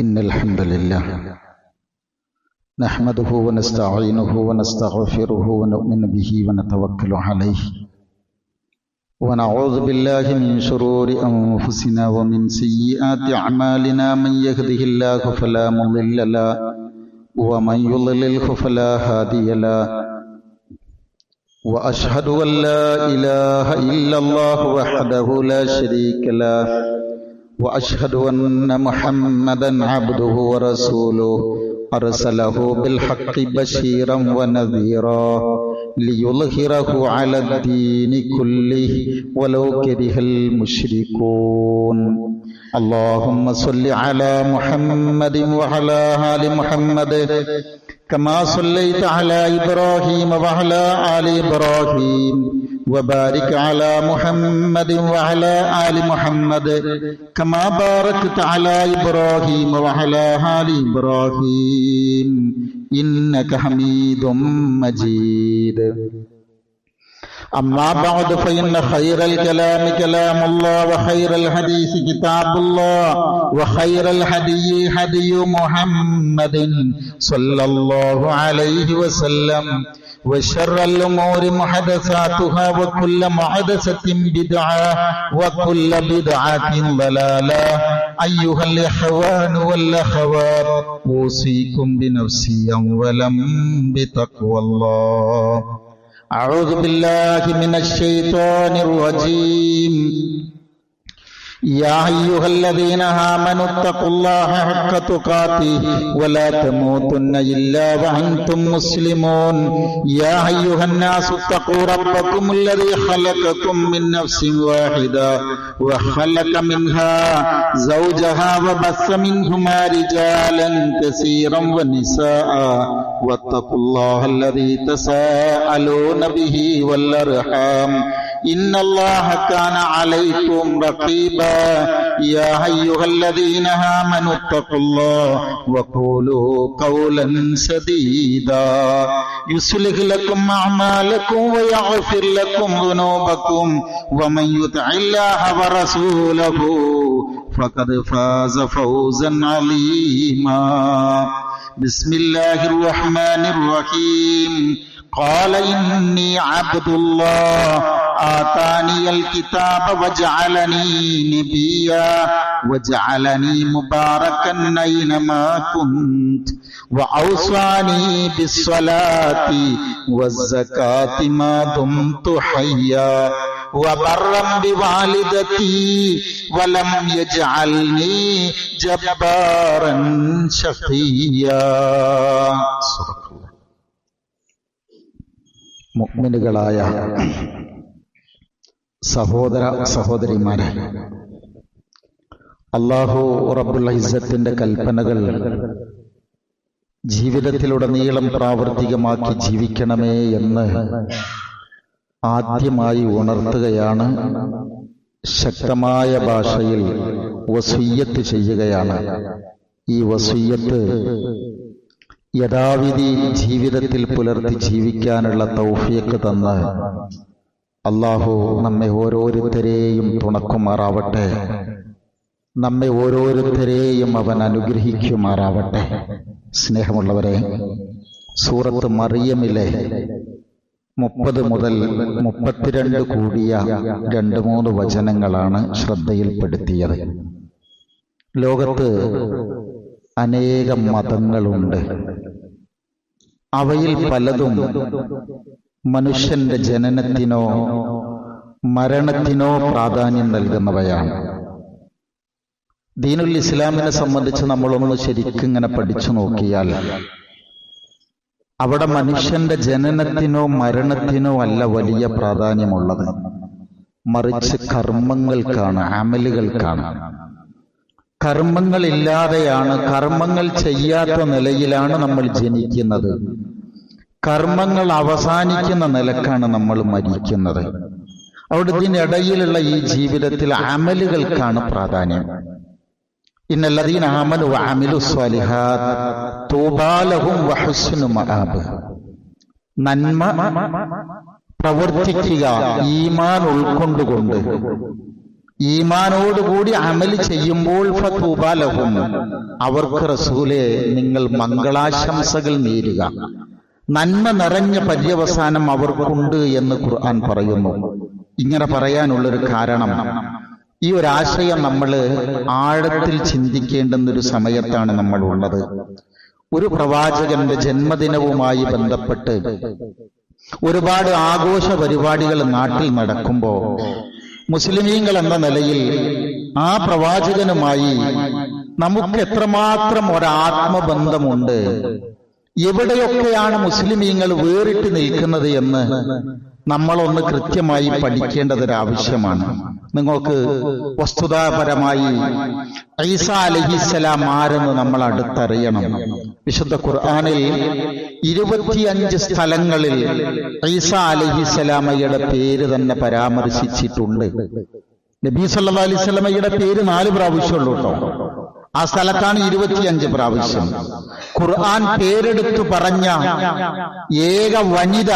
إن الحمد لله نحمده ونستعينه ونستغفره ونؤمن به ونتوكل عليه ونعوذ بالله من شرور أنفسنا ومن سيئات أعمالنا من يهده الله فلا مضل له ومن يضلله فلا هادي له وأشهد أن لا إله إلا الله وحده لا شريك له وأشهد أن محمدا عبده ورسوله أرسله بالحق بشيرا ونذيرا ليظهره على الدين كله ولو كره المشركون اللهم صل على محمد وعلى آل محمد كما صليت على إبراهيم وعلى آل إبراهيم وبارك على محمد وعلى آل محمد كما باركت على إبراهيم وعلى آل إبراهيم إنك حميد مجيد أما بعد فإن خير الكلام كلام الله وخير الحديث كتاب الله وخير الهدي هدي محمد صلى الله عليه وسلم وشر الأمور محدثاتها وكل محدثة بدعة وكل بدعة ضلالة أيها الإخوان والأخوات أوصيكم بنفسي أولا بتقوى الله أعوذ بالله من الشيطان الرجيم يا أيها الذين آمنوا اتقوا الله حق تقاته ولا تموتن إلا وأنتم مسلمون يا أيها الناس اتقوا ربكم الذي خلقكم من نفس واحدة وخلق منها زوجها وبث منهما رجالا كثيرا ونساء واتقوا الله الذي تساءلون به والأرحام إن الله كان عليكم رقيبا يا أيها الذين آمنوا اتقوا الله وقولوا قولا سديدا يصلح لكم أعمالكم ويغفر لكم ذنوبكم ومن يطع الله ورسوله فقد فاز فوزا عظيما بسم الله الرحمن الرحيم قال إني عبد الله آتاني الكتاب وجعلني نبيا وجعلني مباركا أينما كنت وأوصاني بالصلاة والزكاة ما دمت حيا وبرا بوالدتي ولم يجعلني جبارا شقيا. മുഅ്മിനുകളായ സഹോദര സഹോദരിമാരെ, അല്ലാഹു റബ്ബുൽ ഇസ്സത്തിന്റെ കൽപ്പനകൾ ജീവിതത്തിലുടനീളം പ്രാവർത്തികമാക്കി ജീവിക്കണമേ എന്ന് ആദ്യമായി ഉണർത്തുകയാണ്. ശക്തമായ ഭാഷയിൽ വസിയ്യത്ത് ചെയ്യുകയാണ്. ഈ വസിയ്യത്ത് യഥാവിധി ജീവിതത്തിൽ പുലർത്തി ജീവിക്കാനുള്ള തൗഫീഖ് തന്ന് അല്ലാഹു നമ്മെ ഓരോരുത്തരെയും തുണക്കുമാറാവട്ടെ. നമ്മെ ഓരോരുത്തരെയും അവൻ അനുഗ്രഹിക്കുമാറാവട്ടെ. സ്നേഹമുള്ളവരെ, സൂറത്ത് മറിയമിലെ 30 മുതൽ 32 കൂടിയ 2-3 വചനങ്ങളാണ് ശ്രദ്ധയിൽപ്പെടുത്തിയത്. ലോകത്ത് അനേകം മതങ്ങളുണ്ട്. അവയിൽ പലതും മനുഷ്യന്റെ ജനനത്തിനോ മരണത്തിനോ പ്രാധാന്യം നൽകുന്നവയാണ്. ദീനുൽ ഇസ്ലാമിനെ സംബന്ധിച്ച് നമ്മളൊന്ന് ശരിക്കിങ്ങനെ പഠിച്ചു നോക്കിയാൽ അവിടെ മനുഷ്യന്റെ ജനനത്തിനോ മരണത്തിനോ അല്ല വലിയ പ്രാധാന്യമുള്ളത്, മറിച്ച് കർമ്മങ്ങൾക്കാണ്, അമലുകൾക്കാണ്. കർമ്മങ്ങളില്ലാതെയാണ്, കർമ്മങ്ങൾ ചെയ്യാത്ത നിലയിലാണ് നമ്മൾ ജനിക്കുന്നത്. കർമ്മങ്ങൾ അവസാനിക്കുന്ന നിലക്കാണ് നമ്മൾ മരിക്കുന്നത്. അവിടെ ഇതിനിടയിലുള്ള ഈ ജീവിതത്തിൽ അമലുകൾക്കാണ് പ്രാധാന്യം. ഇന്നല്ലദീന ആമനു വഅമിലു സ്വാലിഹാത്ത് തൂബാ ലഹും വഹുസ്നു മആബ്. നന്മ പ്രവർത്തിക്കുക, ഈമാൻ ഉൾക്കൊണ്ടുകൊണ്ട് ഈമാനോടുകൂടി അമൽ ചെയ്യുമ്പോൾ ഫതൂബാ ലഹും, അവർക്ക് റസൂലേ നിങ്ങൾ മംഗളാശംസകൾ നേരുക, നന്മ നിറഞ്ഞ പര്യവസാനം അവർക്കുണ്ട് എന്ന് ഖുർആൻ പറയുന്നു. ഇങ്ങനെ പറയാനുള്ളൊരു കാരണം, ഈ ഒരാശയം നമ്മൾ ആഴത്തിൽ ചിന്തിക്കേണ്ടുന്നൊരു സമയത്താണ് നമ്മൾ ഉള്ളത്. ഒരു പ്രവാചകന്റെ ജന്മദിനവുമായി ബന്ധപ്പെട്ട് ഒരുപാട് ആഘോഷ പരിപാടികൾ നാട്ടിൽ നടക്കുമ്പോൾ മുസ്ലിമീങ്ങൾ എന്ന നിലയിൽ ആ പ്രവാചകനുമായി നമുക്ക് എത്രമാത്രം ഒരാത്മബന്ധമുണ്ട്, എവിടെയൊക്കെയാണ് മുസ്ലിമീങ്ങൾ വേറിട്ട് നിൽക്കുന്നത് എന്ന് നമ്മളൊന്ന് കൃത്യമായി പഠിക്കേണ്ടതൊരാവശ്യമാണ്. നിങ്ങൾക്ക് വസ്തുതാപരമായി ഈസാ അലൈഹിസ്സലാം ആരെന്ന് നമ്മൾ അടുത്തറിയണം. വിശുദ്ധ ഖുർആനിൽ 25 സ്ഥലങ്ങളിൽ ഈസാ അലൈഹിസ്സലാമയുടെ പേര് തന്നെ പരാമർശിച്ചിട്ടുണ്ട്. നബി സല്ലല്ലാഹു അലൈഹി വസല്ലമയുടെ പേര് 4 പ്രാവശ്യമുള്ളൂ കേട്ടോ. ആ സ്ഥലത്താണ് 25 പ്രാവശ്യം. ഖുർആൻ പേരെടുത്തു പറഞ്ഞ ഏക വനിത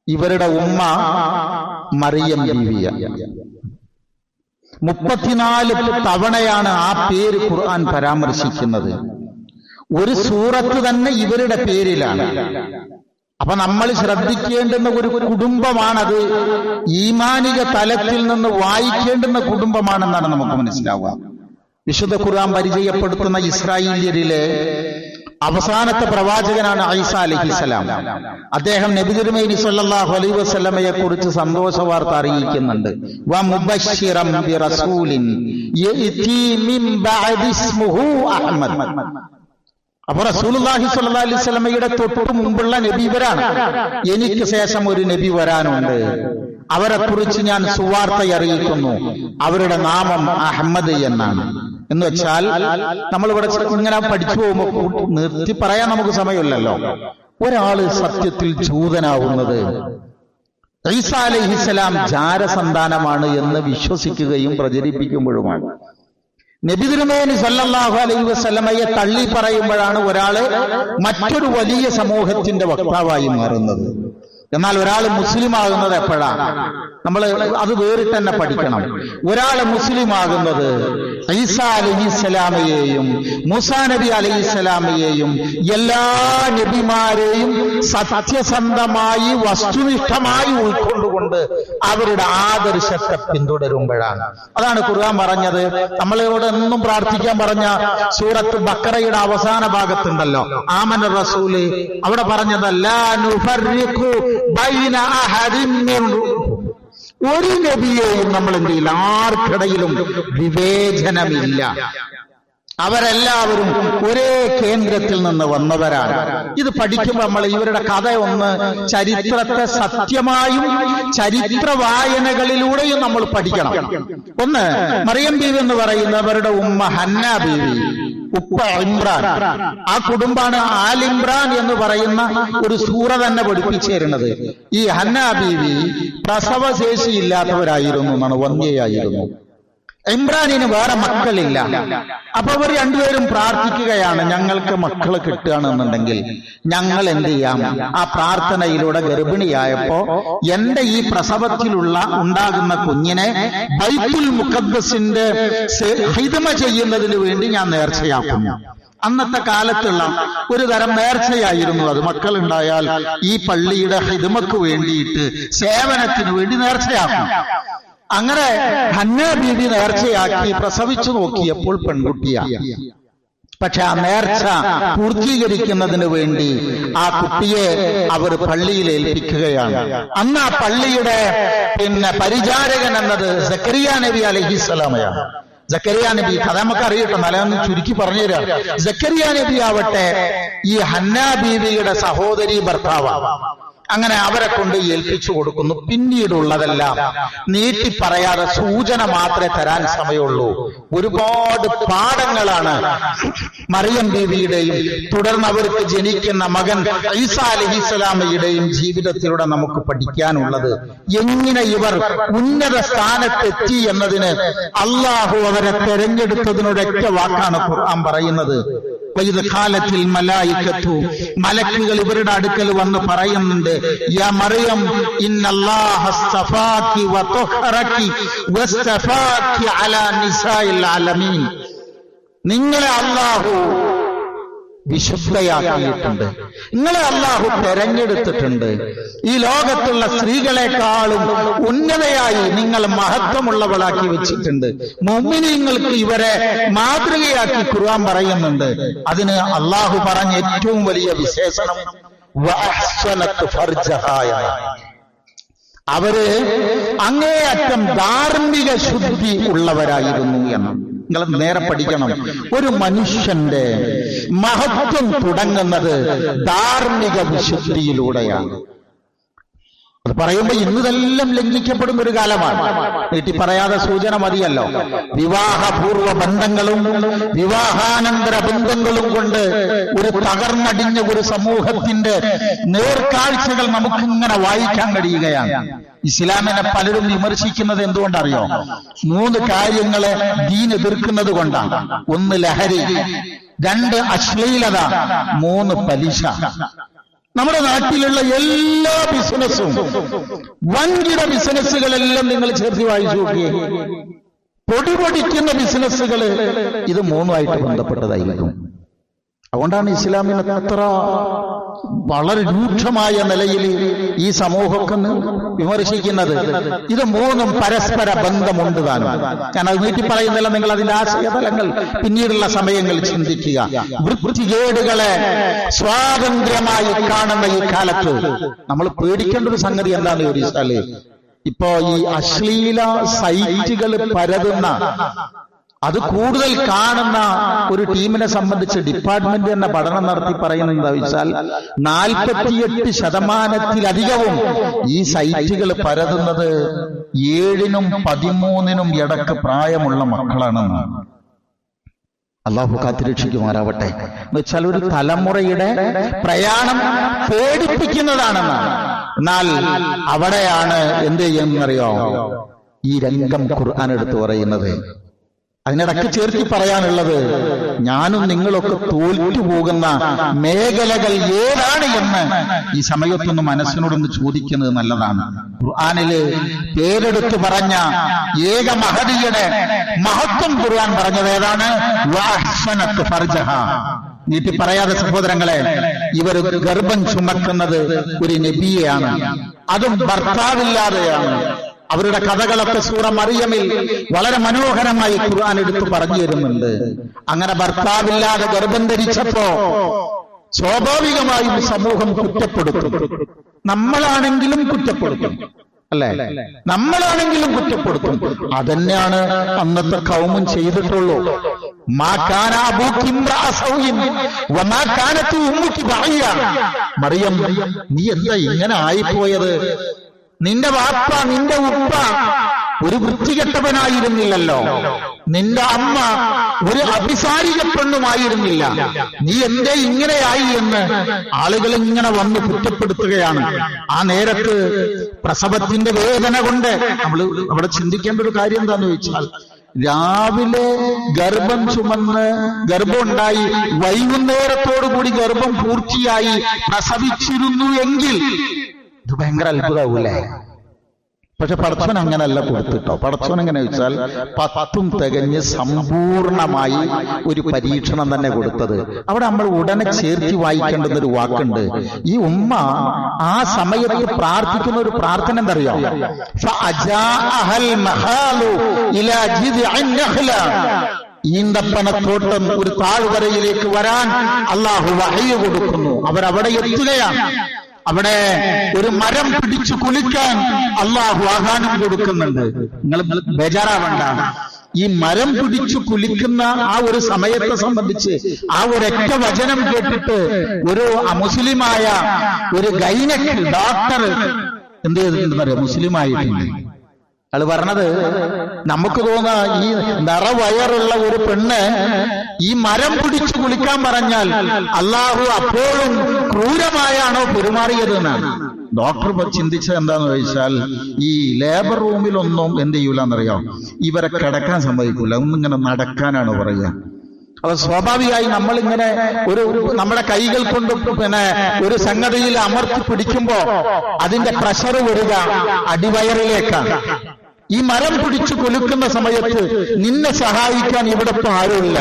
ഇവരുടെ ഉമ്മ മറിയം ബീവിയ. 34 തവണയാണ് ആ പേര് ഖുർആൻ പരാമർശിക്കുന്നത്. ഒരു സൂറത്ത് തന്നെ ഇവരുടെ പേരിലാണ്. അപ്പൊ നമ്മൾ ശ്രദ്ധിക്കേണ്ടുന്ന ഒരു കുടുംബമാണത്. ഈമാനിക തലത്തിൽ നിന്ന് വായിക്കേണ്ടുന്ന കുടുംബമാണെന്നാണ് നമുക്ക് മനസ്സിലാവുക. വിശുദ്ധ ഖുർആൻ പരിചയപ്പെടുത്തുന്ന ഇസ്രായേലിയരിലെ അവസാനത്തെ പ്രവാചകനാണ് ഈസാ അലൈഹിസ്സലാം. അദ്ദേഹം നബി തിരുമേനി സല്ലല്ലാഹു അലൈഹി വസല്ലമയെ കുറിച്ച് സന്തോഷ വാർത്ത അറിയിക്കുന്നുണ്ട്. വ മുബശ്ശിറൻ ബിറസൂലിൻ യഅതി മിൻ ബഅദി ഇസ്മുഹു അഹ്മദ്. അപ്പോൾ റസൂലുള്ളാഹി സ്വല്ലല്ലാഹു അലൈഹി വസല്ലമയുടെ തൊട്ടു മുമ്പുള്ള നബി ഇവരാണ്. എനിക്ക് ശേഷം ഒരു നബി വരാനുണ്ട്, അവരെ കുറിച്ച് ഞാൻ സുവാർത്ത അറിയിക്കുന്നു, അവരുടെ നാമം അഹമ്മദ് എന്നാണ്. എന്ന് വെച്ചാൽ നമ്മളിവിടെ ഇങ്ങനെ പഠിച്ചു പോകുമ്പോൾ നിർത്തി പറയാൻ നമുക്ക് സമയമില്ലല്ലോ. ഒരാള് സത്യത്തിൽ ജൂതനാവുന്നത് ഈസാ അലൈഹിസ്സലാം ജാരസന്താനമാണ് എന്ന് വിശ്വസിക്കുകയും പ്രചരിപ്പിക്കുമ്പോഴുമാണ്. നബി തിരുമേനി സല്ലല്ലാഹു അലൈഹി വസല്ലമയെ തള്ളി പറയുമ്പോഴാണ് ഒരാള് മറ്റൊരു വലിയ സമൂഹത്തിന്റെ വക്താവായി മാറുന്നത്. എന്നാൽ ഒരാൾ മുസ്ലിം ആകുന്നത് എപ്പോഴാണ്? നമ്മൾ അത് വേറിട്ട് തന്നെ പഠിക്കണം. ഒരാൾ മുസ്ലിം ആകുന്നത് ഈസാ അലൈഹിസ്സലാമയെയും മൂസാ നബി അലൈഹിസ്സലാമയെയും എല്ലാ നബിമാരെയും സത്യസന്ധമായി വസ്തുനിഷ്ഠമായി ഉൾക്കൊണ്ടുകൊണ്ട് അവരുടെ ആദർശത്തെ പിന്തുടരുമ്പോഴാണ്. അതാണ് ഖുർആൻ പറഞ്ഞത്. നമ്മളിവിടെ എന്നും പ്രാർത്ഥിക്കാൻ പറഞ്ഞ സൂറത്ത് ബഖറയുടെ അവസാന ഭാഗത്തുണ്ടല്ലോ, ആമന റസൂല്. അവിടെ പറഞ്ഞതല്ല നുഫർരിഖു ബൈന അഹദിൻ മിൻ, ഒരു നബിയെയും നമ്മൾ എന്ത് ചെയ്യില്ല, ആർക്കിടയിലും വിവേചനമില്ല. അവരെല്ലാവരും ഒരേ കേന്ദ്രത്തിൽ നിന്ന് വന്നവരാണ്. ഇത് പഠിക്കുമ്പോൾ നമ്മൾ ഇവരുടെ കഥ ഒന്ന് ചരിത്രത്തെ സത്യമായും ചരിത്ര വായനകളിലൂടെയും നമ്മൾ പഠിക്കണം. ഒന്ന്, മറിയം ബീവി എന്ന് പറയുന്നവരുടെ ഉമ്മ ഹന്ന ബീവി, ഉപ്പ ഇമ്രാൻ. ആ കുടുംബാണ് ആൽ ഇമ്രാൻ എന്ന് പറയുന്ന ഒരു സൂറ തന്നെ പഠിപ്പിച്ചു തരുന്നത്. ഈ ഹന്ന ബീവി പ്രസവശേഷിയില്ലാത്തവരായിരുന്നു എന്നാണ്, വന്ധ്യയായിരുന്നു. ഇമ്രാനിന് വേറെ മക്കളില്ല. അപ്പൊ അവർ രണ്ടുപേരും പ്രാർത്ഥിക്കുകയാണ്, ഞങ്ങൾക്ക് മക്കള് കിട്ടുകയാണെന്നുണ്ടെങ്കിൽ ഞങ്ങൾ എന്ത് ചെയ്യാം? ആ പ്രാർത്ഥനയിലൂടെ ഗർഭിണിയായപ്പോ എന്റെ ഈ പ്രസവത്തിലുള്ള ഉണ്ടാകുന്ന കുഞ്ഞിനെ ബൈത്തുൽ മുഖദ്ദസിന്റെ ഹിദ്മ ചെയ്യുന്നതിന് വേണ്ടി ഞാൻ നേർച്ചയാക്കുന്നു. അന്നത്തെ കാലത്തുള്ള ഒരു തരം നേർച്ചയായിരുന്നു അത്. മക്കളുണ്ടായാൽ ഈ പള്ളിയുടെ ഹിദ്മക്ക് വേണ്ടിയിട്ട്, സേവനത്തിന് വേണ്ടി നേർച്ചയാക്കും. അങ്ങനെ ഹന്ന ബീവി നേർച്ചയാക്കി പ്രസവിച്ചു നോക്കിയപ്പോൾ പെൺകുട്ടിയാണ്. പക്ഷെ ആ നേർച്ച പൂർത്തീകരിക്കുന്നതിന് വേണ്ടി ആ കുട്ടിയെ അവർ പള്ളിയിൽ ഏൽപ്പിക്കുകയാണ്. അന്ന് ആ പള്ളിയുടെ പരിചാരകൻ എന്നത് സക്കരിയ നബി അലൈഹിസ്സലാമയാണ്. സക്കരിയ നബി കഥ നമുക്ക് അറിയട്ടെ, നല്ലതൊന്ന് ചുരുക്കി പറഞ്ഞു തരാം. സക്കരിയ നബി ആവട്ടെ ഈ ഹന്ന ബീവിയുടെ സഹോദരി ഭർത്താവാണ്. അങ്ങനെ അവരെ കൊണ്ട് ഏൽപ്പിച്ചു കൊടുക്കുന്നു. പിന്നീടുള്ളതെല്ലാം നീട്ടി പറയാതെ സൂചന മാത്രമേ തരാൻ സമയമുള്ളൂ. ഒരുപാട് പാഠങ്ങളാണ് മറിയം ബീവിയുടെയും തുടർന്ന് അവർക്ക് ജനിക്കുന്ന മകൻ ഈസാ അലൈഹിസ്സലാമയുടെയും ജീവിതത്തിലൂടെ നമുക്ക് പഠിക്കാനുള്ളത്. എങ്ങനെ ഇവർ ഉന്നത സ്ഥാനത്തെത്തി എന്നതിന് അള്ളാഹു അവരെ തെരഞ്ഞെടുത്തതിനൊരൊറ്റ വാക്കാണ് ഖുർആൻ പറയുന്നത്. വഇദ് ഖാലത്തിൽ മലായികത്തു, മലക്കുകൾ ഇവരുടെ അടുക്കൽ വന്ന് പറയുന്നുണ്ട്, യാ മറിയം ഇന്നല്ലാഹ അസ്തഫാകി വതഹറകി വസ്തഫാകി അലാ നിസാഇൽ ആലമീൻ, നിങ്ങളെ അല്ലാഹു വിശുദ്ധയാക്കിയിട്ടുണ്ട്, നിങ്ങളെ അല്ലാഹു തെരഞ്ഞെടുത്തിട്ടുണ്ട്, ഈ ലോകത്തുള്ള സ്ത്രീകളെക്കാളും ഉന്നതയായി നിങ്ങൾ മഹത്വമുള്ളവളാക്കി വെച്ചിട്ടുണ്ട്. മുഅ്മിനീങ്ങൾക്ക് ഇവരെ മാതൃകയാക്കി ഖുർആൻ പറയുന്നുണ്ട്. അതിന് അല്ലാഹു പറഞ്ഞ ഏറ്റവും വലിയ വിശേഷണം വഅഹ്സനത് ഫർജഹാ, അവര് അങ്ങേയറ്റം ധാർമ്മിക ശുദ്ധി ഉള്ളവരായിരുന്നു എന്ന്. നിങ്ങൾ നേരെ പഠിക്കണം, ഒരു മനുഷ്യന്റെ മഹത്വം തുടങ്ങുന്നത് ധാർമ്മിക വിശുദ്ധിയിലൂടെയാണ്. അത് പറയുമ്പോൾ ഇന്നിതെല്ലാം ലംഘിക്കപ്പെടുന്ന ഒരു കാലമാണ്. വീട്ടിൽ പറയാതെ സൂചന മതിയല്ലോ. വിവാഹപൂർവ്വ ബന്ധങ്ങളും വിവാഹാനന്തര ബന്ധങ്ങളും കൊണ്ട് ഒരു തകർന്നടിഞ്ഞ ഒരു സമൂഹത്തിന്റെ നേർക്കാഴ്ചകൾ നമുക്കിങ്ങനെ വായിക്കാൻ കഴിയുകയാണ്. ഇസ്ലാമിനെ പലരും വിമർശിക്കുന്നത് എന്തുകൊണ്ടറിയോ? 3 കാര്യങ്ങളെ ദീൻ എതിർക്കുന്നത് കൊണ്ടാണ്. 1 ലഹരി, 2 അശ്ലീലത, 3 പലിശ. നമ്മുടെ നാട്ടിലുള്ള എല്ലാ ബിസിനസ്സും, വൻകിട ബിസിനസ്സുകളെല്ലാം നിങ്ങൾ ചേർത്ത് വായിച്ചു നോക്കിയേ. പൊടിപൊടിക്കുന്ന ബിസിനസ്സുകൾ ഇത് 3ആയിട്ട് ബന്ധപ്പെട്ടതായിരിക്കും. അതുകൊണ്ടാണ് ഇസ്ലാമിനെ അത്ര വളരെ രൂക്ഷമായ നിലയിൽ ഈ സമൂഹമൊക്കെ വിമർശിക്കുന്നത്. ഇത് 3ഉം പരസ്പര ബന്ധമുണ്ട് താനും. ഞാൻ അത് നീട്ടി പറയുന്നില്ല, നിങ്ങൾ അതിന്റെ ആശയതലങ്ങൾ പിന്നീടുള്ള സമയങ്ങളിൽ ചിന്തിക്കുക. വൃത്തികേടുകളെ സ്വാതന്ത്ര്യമായി കാണുന്ന ഈ കാലത്ത് നമ്മൾ പേടിക്കേണ്ട ഒരു സംഗതി എന്താണെന്ന് ചോദിച്ചാല്, ഇപ്പോ ഈ അശ്ലീല സൈറ്റുകൾ പരതുന്ന, അത് കൂടുതൽ കാണുന്ന ഒരു ടീമിനെ സംബന്ധിച്ച് ഡിപ്പാർട്ട്മെന്റ് തന്നെ പഠനം നടത്തി പറയുന്നത് എന്താ വെച്ചാൽ 48% ഈ സൈറ്റുകൾ പരതുന്നത് 7നും 13നും ഇടക്ക് പ്രായമുള്ള മക്കളാണെന്ന്. അള്ളാഹു കാത്തിരക്ഷിക്കുമാറാവട്ടെ. എന്ന് വെച്ചാൽ ഒരു തലമുറയുടെ പ്രയാണം പേടിപ്പിക്കുന്നതാണെന്നാണ്. എന്നാൽ അവിടെയാണ് എന്ത് ചെയ്യുന്നറിയോ ഈ രംഗം ഖുർആൻ എടുത്തു പറയുന്നത്. അതിനിടയ്ക്ക് ചേർത്തി പറയാനുള്ളത്, ഞാനും നിങ്ങളൊക്കെ തോറ്റുപോകുന്ന മേഖലകൾ ഏതാണ് എന്ന് ഈ സമയത്തൊന്ന് മനസ്സിനോടൊന്ന് ചോദിക്കുന്നത് നല്ലതാണ്. ഖുർആനില് പേരെടുത്തു പറഞ്ഞ ഏക മഹദിയുടെ മഹത്വം ഖുർആൻ പറഞ്ഞത് ഏതാണ്? വഅഹ്സനത് ഫർജഹാ. നീട്ടി പറയാതെ സഹോദരങ്ങളെ, ഇവർ ഗർഭം ചുമക്കുന്നത് ഒരു നബിയെയാണ്, അതും ഭർത്താവില്ലാതെയാണ്. അവരുടെ കഥകളൊക്കെ സൂറ മറിയമിൽ വളരെ മനോഹരമായി ഖുർആൻ എടുത്തു പറഞ്ഞു തരുന്നുണ്ട്. അങ്ങനെ ഭർത്താവില്ലാതെ ഗർഭം ധരിച്ചപ്പോ സ്വാഭാവികമായും സമൂഹം കുറ്റപ്പെടുത്തും. നമ്മളാണെങ്കിലും കുറ്റപ്പെടുത്തും, അല്ലേ? നമ്മളാണെങ്കിലും കുറ്റപ്പെടുത്തും. അതന്നെയാണ് അന്നത്തെ കൗമും ചെയ്തിട്ടുള്ളൂ. മറിയം, നീ എന്താ ഇങ്ങനെ ആയിപ്പോയത്? നിന്റെ വാപ്പ, നിന്റെ ഉപ്പ ഒരു വൃത്തികെട്ടവനായിരുന്നില്ലല്ലോ, നിന്റെ അമ്മ ഒരു അഭിസാരിക പെണ്ണുമായിരുന്നില്ല, നീ എന്തേ ഇങ്ങനെയായി എന്ന് ആളുകൾ ഇങ്ങനെ വന്ന് കുറ്റപ്പെടുത്തുകയാണ്. ആ നേരത്ത് പ്രസവത്തിന്റെ വേദന കൊണ്ട് നമ്മൾ അവിടെ ചിന്തിക്കേണ്ട ഒരു കാര്യം എന്താന്ന് ചോദിച്ചാൽ, രാവിലെ ഗർഭം ചുമന്ന് ഗർഭമുണ്ടായി വൈകുന്നേരത്തോടുകൂടി ഗർഭം പൂർത്തിയായി പ്രസവിച്ചിരുന്നു എങ്കിൽ ഇത് ഭയങ്കര അത്ഭുതമാവൂലേ? പക്ഷെ പടച്ചവൻ അങ്ങനല്ല കൊടുത്തിട്ടോ. പടച്ചവൻ എങ്ങനെ വെച്ചാൽ 10ഉം തികഞ്ഞ് സമ്പൂർണമായി ഒരു പരീക്ഷണം തന്നെ കൊടുത്തത്. അവിടെ നമ്മൾ ഉടനെ ചേർത്തി വായിക്കേണ്ടുന്ന ഒരു വാക്കുണ്ട്. ഈ ഉമ്മ ആ സമയത്ത് പ്രാർത്ഥിക്കുന്ന ഒരു പ്രാർത്ഥന എന്തറിയോ? ഈന്തപ്പനത്തോട്ടം ഒരു താഴ്വരയിലേക്ക് വരാൻ അള്ളാഹു വഹയ്യ് കൊടുക്കുന്നു. അവരവിടെ എത്തുകയാണ്. അവിടെ ഒരു മരം പിടിച്ചു കുലിക്കാൻ അള്ളാഹു ആഹ്വാനം കൊടുക്കുന്നുണ്ട്. നിങ്ങൾ ബേജാറാവണ്ട. ഈ മരം പിടിച്ചു കുലിക്കുന്ന ആ ഒരു സമയത്തെ സംബന്ധിച്ച് ആ ഒരൊറ്റ വചനം കേട്ടിട്ട് ഒരു അമുസ്ലിമായ ഒരു ഗൈനക്ക് ഡോക്ടർ എന്ത് ചെയ്തിട്ടുണ്ടെന്നറിയോ? മുസ്ലിമായിട്ടുണ്ട്. അയാൾ പറഞ്ഞത്, നമുക്ക് തോന്നാ ഈ നിറവയറുള്ള ഒരു പെണ്ണ് ഈ മരം പിടിച്ചു കുളിക്കാൻ പറഞ്ഞാൽ അള്ളാഹു അപ്പോഴും ക്രൂരമായാണോ പെരുമാറിയത് എന്നാണ്. ഡോക്ടർ ചിന്തിച്ചത് എന്താന്ന് ചോദിച്ചാൽ, ഈ ലേബർ റൂമിലൊന്നും എന്ത് ചെയ്യൂലെന്നറിയാം, ഇവരെ കിടക്കാൻ സമ്മതിക്കൂല, ഒന്നിങ്ങനെ നടക്കാനാണ് പറയുക. അപ്പൊ സ്വാഭാവികമായി നമ്മളിങ്ങനെ ഒരു നമ്മുടെ കൈകൾ കൊണ്ട് ഒരു സംഗതിയിൽ അമർത്തി പിടിക്കുമ്പോ അതിന്റെ പ്രഷർ വരിക അടിവയറിലേക്കാണ്. ഈ മരം പിടിച്ചു കൊലുക്കുന്ന സമയത്ത് നിന്നെ സഹായിക്കാൻ ഇവിടെ ഇപ്പൊ ആരുമില്ല.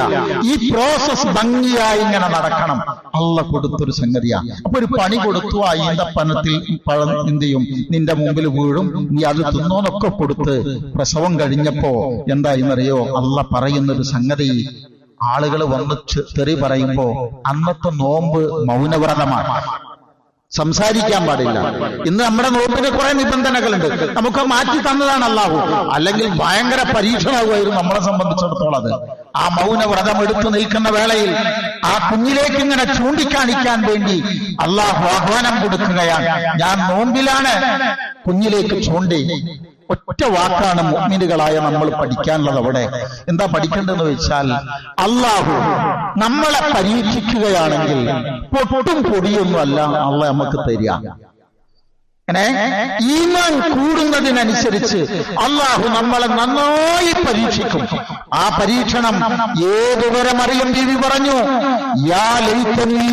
ഈ പ്രോസസ് ഭംഗിയായി ഇങ്ങനെ നടക്കണം. അള്ളാഹ് കൊടുത്തൊരു സംഗതിയാണ്. അപ്പൊ ഒരു പണി കൊടുത്തു, ആ ഈന്തപ്പനത്തിൽ പഴം എന്ത് ചെയ്യും, നിന്റെ മുമ്പിൽ വീഴും, നീ അത് തിന്നോന്നൊക്കെ കൊടുത്ത് പ്രസവം കഴിഞ്ഞപ്പോ എന്തായിന്നറിയോ, അള്ളാഹ് പറയുന്നൊരു സംഗതി, ആളുകൾ വന്ന് തെറി പറയുമ്പോ അന്നത്തെ നോമ്പ് മൗനവ്രതമാണ്, സംസാരിക്കാൻ പാടില്ല. ഇന്ന് നമ്മുടെ നോമ്പിന് കുറെ നിബന്ധനകളുണ്ട്, നമുക്ക് മാറ്റി തന്നതാണ് അള്ളാഹു. അല്ലെങ്കിൽ ഭയങ്കര പരീക്ഷണമാകുമായിരുന്നു നമ്മളെ സംബന്ധിച്ചിടത്തോളം. അത് ആ മൗനവ്രതം എടുത്തു നിൽക്കുന്ന വേളയിൽ ആ കുഞ്ഞിലേക്ക് ഇങ്ങനെ ചൂണ്ടിക്കാണിക്കാൻ വേണ്ടി അള്ളാഹു ആഹ്വാനം കൊടുക്കുകയാണ്. ഞാൻ നോമ്പിലാണ്, കുഞ്ഞിലേക്ക് ചൂണ്ടി. ഒറ്റ വാക്കാണ് മുഅ്മിനുകളായ നമ്മൾ പഠിക്കാനുള്ളത്. അവിടെ എന്താ പഠിക്കേണ്ടതെന്ന് വെച്ചാൽ, അള്ളാഹു നമ്മളെ പരീക്ഷിക്കുകയാണെങ്കിൽ പൊട്ടും പൊടിയൊന്നും അല്ല അള്ളാഹ് നമുക്ക് തരിക. ഈമാൻ കൂടുന്നതിനനുസരിച്ച് അള്ളാഹു നമ്മളെ നന്നായി പരീക്ഷിക്കും. ആ പരീക്ഷണം ഏതുവരെ മറിയം ബീവി പറഞ്ഞു, യാ ലൈതനീ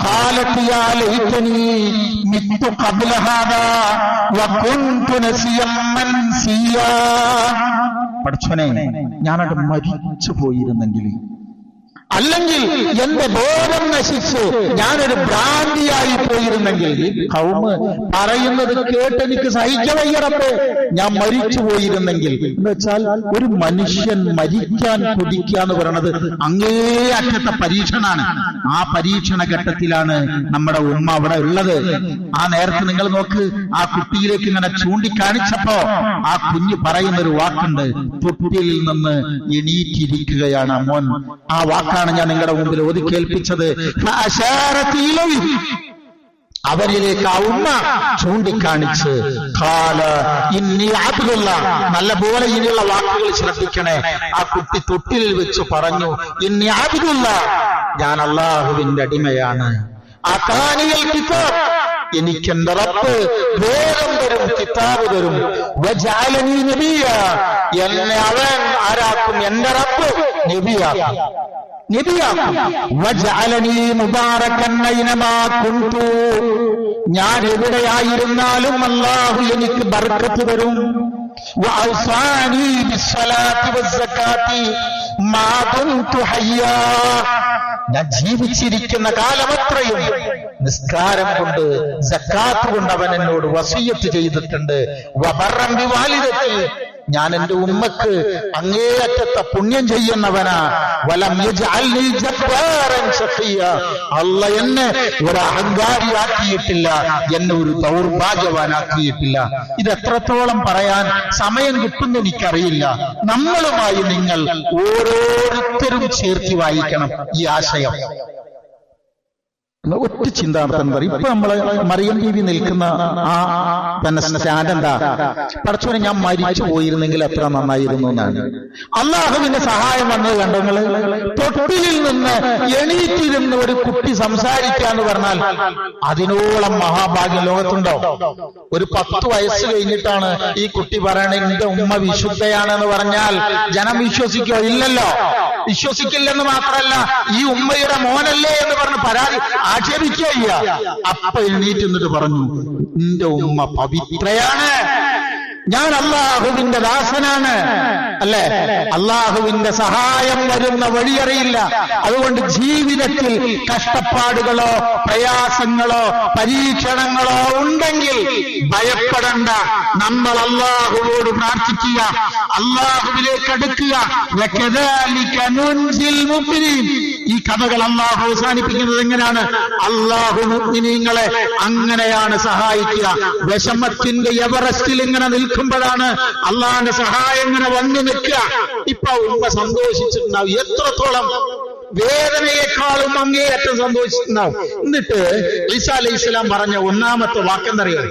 ഖാലത് യാ ലൈതനീ മിത്തു ഖബ്ല ഹാദാ വകുന്തു നസിയം മൻസിയാ. പടച്ചോനെ, ഞാനത് മരിച്ചു പോയിരുന്നെങ്കിൽ, അല്ലെങ്കിൽ എന്റെ ബോധം നശിച്ച് ഞാനൊരു ഭ്രാന്തിയായി പോയിരുന്നെങ്കിൽ. കൗമ് പറയുന്നത് കേട്ട് എനിക്ക് സഹിക്കവയ്യറപ്പ്, ഞാൻ മരിച്ചു പോയിരുന്നെങ്കിൽ. എന്ന് വെച്ചാൽ ഒരു മനുഷ്യൻ മരിക്കാൻ കുതിക്കുക എന്ന് പറയുന്നത് അങ്ങേയറ്റത്തെ പരീക്ഷണാണ്. ആ പരീക്ഷണ ഘട്ടത്തിലാണ് നമ്മുടെ ഉമ്മ അവിടെ ഉള്ളത്. ആ നേരത്ത് നിങ്ങൾ നോക്ക്, ആ കുട്ടിയിലേക്ക് ഇങ്ങനെ ചൂണ്ടിക്കാണിച്ചപ്പോ ആ കുഞ്ഞ് പറയുന്നൊരു വാക്കുണ്ട്, തൊട്ടിലിൽ നിന്ന് എണീറ്റിരിക്കുകയാണ് മോൻ. ആ വാക്കാണ് ഞാൻ നിങ്ങളുടെ മുമ്പിൽ ഓതി കേൾപ്പിച്ചത്. അവരിലേക്ക് ആ ഉമ്മ ചൂണ്ടിക്കാണിച്ച്, നല്ലപോലെ ഇനിയുള്ള വാക്കുകൾ ശ്രദ്ധിക്കണേ. ആ കുട്ടി തൊട്ടിലിൽ വെച്ച് പറഞ്ഞു, ഇന്നി അബ്ദുല്ലാ, ഞാൻ അല്ലാഹുവിന്റെ അടിമയാണ്. ആതാനിയൽ കിതാബ്, എനിക്ക് എന്റെ റബ്ബ് വേദം തരും, കിതാബ് തരും. വജഅലനീ നബിയ, എന്നെ അവൻ ആരാക്കും, എന്റെ റബ്ബ് നബിയാക്കും. വജഅലനീ മുബാറകൻ ഐനമാ കുൻതു, ഞാൻ എവിടെയായിരുന്നാലും അല്ലാഹു എനിക്ക് ബർക്കത്ത് തരും. വഅൗസാനീ ബിസ്സലാത്തി വസ്സകാത്തി മാ കുൻതു ഹയ്യാ, ഞാൻ ജീവിച്ചിരിക്കുന്ന കാലമത്രയും നിസ്കാരം കൊണ്ട് സക്കാത്ത് കൊണ്ട് അവൻ എന്നോട് വസിയ്യത്ത് ചെയ്തിട്ടുണ്ട്. വബറൻ ബിവാലിദതി, ഞാൻ എന്റെ ഉമ്മക്ക് അങ്ങേയറ്റത്തെ പുണ്യം ചെയ്യുന്നവനാ. വലം യജ്അൽനി ജബ്ബാറൻ ശഖിയ, അല്ലാഹ് എന്നെ ഒരു അഹങ്കാരിയാക്കിയിട്ടില്ല, എന്നെ ഒരു ദൗർഭാഗ്യവാനാക്കിയിട്ടില്ല. ഇത് എത്രത്തോളം പറയാൻ സമയം കിട്ടുമെന്ന് എനിക്കറിയില്ല. നമ്മളുമായി നിങ്ങൾ ഓരോരുത്തരും ചേർത്തി വായിക്കണം ഈ ആശയം. ഒറ്റ ചിന്താർത്ഥം പറയും. ഇപ്പൊ നമ്മള് മറിയം ബീവി നിൽക്കുന്ന ആ തന്നെ സ്റ്റാൻഡ് എന്താ, പടച്ചോനെ ഞാൻ മരിച്ചു പോയിരുന്നെങ്കിൽ എത്ര നന്നായിരുന്നു എന്നാണ്. അള്ളാഹുവിന്റെ സഹായം വന്നത് കണ്ടോ നിങ്ങള്? തൊട്ടിലിൽ നിന്ന് എണീറ്റിരുന്ന് ഒരു കുട്ടി സംസാരിക്കാന്ന് പറഞ്ഞാൽ അതിനോളം മഹാഭാഗ്യം ലോകത്തുണ്ടോ? ഒരു 10 വയസ്സ് കഴിഞ്ഞിട്ടാണ് ഈ കുട്ടി പറയണ എന്റെ ഉമ്മ വിശുദ്ധയാണെന്ന് പറഞ്ഞാൽ ജനം വിശ്വസിക്കോ? ഇല്ലല്ലോ, വിശ്വസിക്കില്ലെന്ന് മാത്രമല്ല, ഈ ഉമ്മയുടെ മോനല്ലേ എന്ന് പറഞ്ഞ് പരാതി ആക്ഷേപിക്കുക. അപ്പ എണീറ്റ് എന്നിട്ട് പറഞ്ഞു, നിന്റെ ഉമ്മ പവിത്രയാണ്, ഞാൻ അള്ളാഹുവിന്റെ ദാസനാണ്. അല്ലെ, അള്ളാഹുവിന്റെ സഹായം വരുന്ന വഴിയറിയില്ല. അതുകൊണ്ട് ജീവിതത്തിൽ കഷ്ടപ്പാടുകളോ പ്രയാസങ്ങളോ പരീക്ഷണങ്ങളോ ഉണ്ടെങ്കിൽ ഭയപ്പെടണ്ട. നമ്മൾ അള്ളാഹുവോട് പ്രാർത്ഥിക്കുക, അള്ളാഹുവിലേക്ക് അടുക്കുക. ഈ കഥകൾ അള്ളാഹു അവസാനിപ്പിക്കുന്നത് എങ്ങനെയാണ്? അള്ളാഹു മുഅ്മിനീങ്ങളെ അങ്ങനെയാണ് സഹായിക്കുക. വിഷമത്തിന്റെ എവറസ്റ്റിൽ ഇങ്ങനെ നിൽക്കുമ്പോഴാണ് അള്ളാഹിന്റെ സഹായം ഇങ്ങനെ വന്നു നിൽക്കുക. ഇപ്പൊ ഉമ്മ സന്തോഷിച്ചിട്ടുണ്ടാവും, എത്രത്തോളം വേദനയെക്കാളും അങ്ങേയറ്റം സന്തോഷിച്ചിട്ടുണ്ടാവും. എന്നിട്ട് ഈസാ അലൈഹിസ്സലാം പറഞ്ഞ ഒന്നാമത്തെ വാക്കെന്തറിയാം?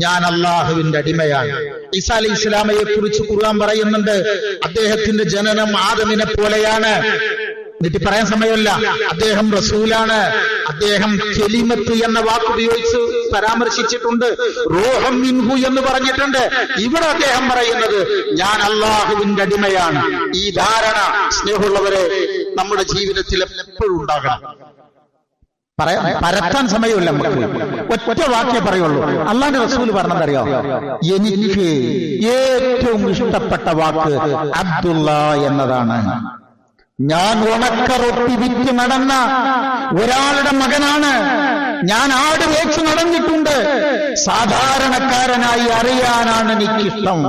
ഞാൻ അള്ളാഹുവിന്റെ അടിമയാണ്. ഈസാ അലൈഹി ഇസ്ലാമയെ കുറിച്ച് ഖുർആൻ പറയുന്നുണ്ട്, അദ്ദേഹത്തിന്റെ ജനനം ആദമിനെ പോലെയാണ്. എന്നിട്ട് പറയാൻ സമയമല്ല, അദ്ദേഹം റസൂലാണ്. അദ്ദേഹം കെലിമത്ത് എന്ന വാക്ക് ഉപയോഗിച്ച് പരാമർശിച്ചിട്ടുണ്ട്, റൂഹം മിൻഹു എന്ന് പറഞ്ഞിട്ടുണ്ട്. ഇവിടെ അദ്ദേഹം പറയുന്നത് ഞാൻ അള്ളാഹുവിന്റെ അടിമയാണ്. ഈ ധാരണ സ്നേഹമുള്ളവരെ നമ്മുടെ ജീവിതത്തിൽ എപ്പോഴും ഉണ്ടാകണം. പരത്താൻ സമയമില്ല നമുക്ക്. ഒറ്റ വാക്കേ പറയുള്ളൂ. അള്ളാഹുവിന്റെ റസൂൽ പറഞ്ഞതറിയോ? എനിക്ക് ഏറ്റവും ഇഷ്ടപ്പെട്ട വാക്ക് അബ്ദുള്ള എന്നതാണ്. ഞാൻ ഉണക്ക റൊട്ടി വിറ്റ് നടന്ന ഒരാളുടെ മകനാണ്. ഞാൻ ആട് വേച്ച് നടന്നിട്ടുണ്ട്. സാധാരണക്കാരനായി അറിയാനാണ് എനിക്കിഷ്ടം,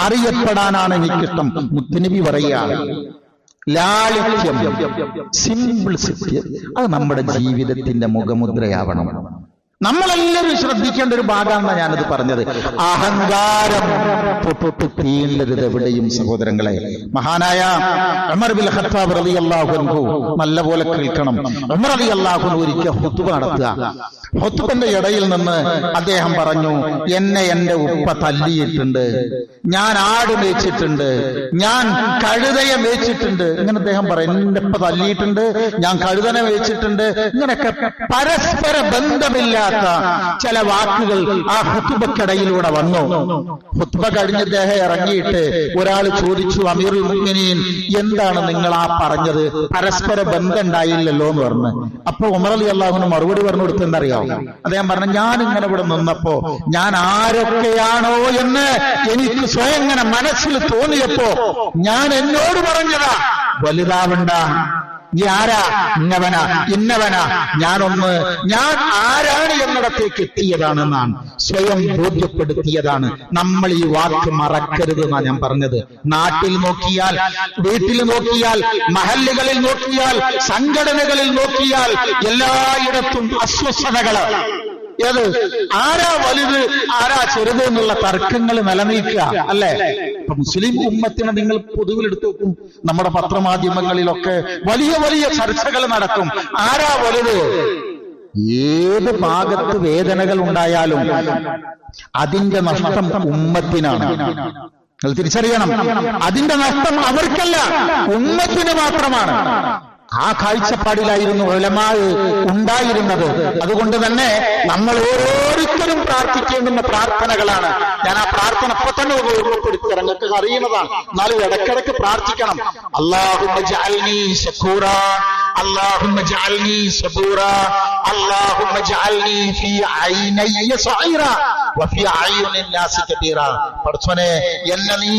അറിയപ്പെടാനാണ് എനിക്കിഷ്ടം. മുത്തുനബി പറയുകയാണ്, ലാളിത്യം, സിംപിൾസിറ്റി, അത് നമ്മുടെ ജീവിതത്തിന്റെ മുഖമുദ്രയാവണം. നമ്മളെല്ലാവരും ശ്രദ്ധിക്കേണ്ട ഒരു ഭാഗമാണ് ഞാനത് പറഞ്ഞത്. അഹങ്കാരം തൊട്ട് തീണ്ടരുത് എവിടെയും സഹോദരങ്ങളെ. മഹാനായ ഉമർ ബിൻ ഖത്താബ് റളിയല്ലാഹു അൻഹു നല്ലപോലെ കേൾക്കണം. ഉമർ റളിയല്ലാഹു അൻഹു ഒരിക്കൽ ഖുതുബ നടത്തുക. ഖുതുബന്റെ ഇടയിൽ നിന്ന് അദ്ദേഹം പറഞ്ഞു, എന്നെ എന്റെ ഉപ്പ തല്ലിയിട്ടുണ്ട്, ഞാൻ ആട് മേച്ചിട്ടുണ്ട്, ഞാൻ കഴുതയെ മേച്ചിട്ടുണ്ട്. ഇങ്ങനെ അദ്ദേഹം പറയും, എന്റെ ഉപ്പ തല്ലിയിട്ടുണ്ട്, ഞാൻ കഴുതനെ മേച്ചിട്ടുണ്ട്. ഇങ്ങനെയൊക്കെ പരസ്പര ബന്ധമില്ലാത്ത ചില വാക്കുകൾ ആ ഖുതുബക്കിടയിലൂടെ വന്നു. ഖുതുബ കഴിഞ്ഞ് അദ്ദേഹം ഇറങ്ങിയിട്ട് ഒരാൾ ചോദിച്ചു, അമീറുൽ മുഅ്മിനീൻ, എന്താണ് നിങ്ങൾ ആ പറഞ്ഞത്? പരസ്പര ബന്ധം ഉണ്ടായില്ലല്ലോ എന്ന് പറഞ്ഞു. അപ്പൊ ഉമർ റളിയല്ലാഹു അൻഹു മറുപടി പറഞ്ഞു കൊടുത്ത് എന്തറിയാം? അദ്ദേഹം പറഞ്ഞു, ഞാൻ ഇങ്ങനെ ഇവിടെ നിന്നപ്പോ ഞാൻ ആരൊക്കെയാണോ എന്ന് എനിക്ക് സ്വയം ഇങ്ങനെ മനസ്സിൽ തോന്നിയപ്പോ ഞാൻ എന്നോട് പറഞ്ഞതാ, വലുതാവണ്ട, നീ ആരാ, ഇന്നവനാ ഇന്നവനാ, ഞാൻ ആരാണ് എന്നിടത്തേക്ക് എത്തിയതാണെന്നാണ് സ്വയം ബോധ്യപ്പെടുത്തിയതാണ്. നമ്മൾ ഈ വാക്ക് മറക്കരുതെന്നാണ് ഞാൻ പറഞ്ഞത്. നാട്ടിൽ നോക്കിയാൽ, വീട്ടിൽ നോക്കിയാൽ, മഹല്ലുകളിൽ നോക്കിയാൽ, സംഘടനകളിൽ നോക്കിയാൽ എല്ലായിടത്തും അസ്വസ്ഥതകള്. ഏത് ആരാ വലുത് ആരാ ചെറുത് എന്നുള്ള തർക്കങ്ങൾ നിലനിൽക്കുക അല്ലേ? ഇപ്പൊ മുസ്ലിം ഉമ്മത്തിനെ നിങ്ങൾ പൊതുവിലെടുത്ത് നോക്കും, നമ്മുടെ പത്രമാധ്യമങ്ങളിലൊക്കെ വലിയ വലിയ ചർച്ചകൾ നടക്കും. ആരാ വലുത്? ഏത് ഭാഗത്ത് വേദനകൾ ഉണ്ടായാലും അതിന്റെ നഷ്ടം ഉമ്മത്തിനാണ്. നിങ്ങൾ തിരിച്ചറിയണം, അതിന്റെ നഷ്ടം അവർക്കല്ല, ഉമ്മത്തിന് മാത്രമാണ്. ആ കാഴ്ചപ്പാടിലായിരുന്നു ഉലമാ ഉണ്ടായിരുന്നത്. അതുകൊണ്ട് തന്നെ നമ്മൾ ഓരോരുത്തരും പ്രാർത്ഥിക്കേണ്ടുന്ന പ്രാർത്ഥനകളാണ്. ഞാൻ ആ പ്രാർത്ഥന അപ്പൊ തന്നെ ഓർമ്മപ്പെടുത്തി നിങ്ങൾക്ക് അറിയുന്നതാണ്, എന്നാലും ഇടയ്ക്കിടയ്ക്ക് പ്രാർത്ഥിക്കണം. അല്ലാഹുമ്മ ജഅൽനി ശകൂറാ, അല്ലാഹുമ്മ ജഅൽനി സബൂറാ, അല്ലാഹുമ്മ ജഅൽനി ഫീ ഐനയ്യ സഈറാ വഫീ അയ്യുനിൻ നാസി കബീറാ. പടച്ചോനെ, എന്നെ നീ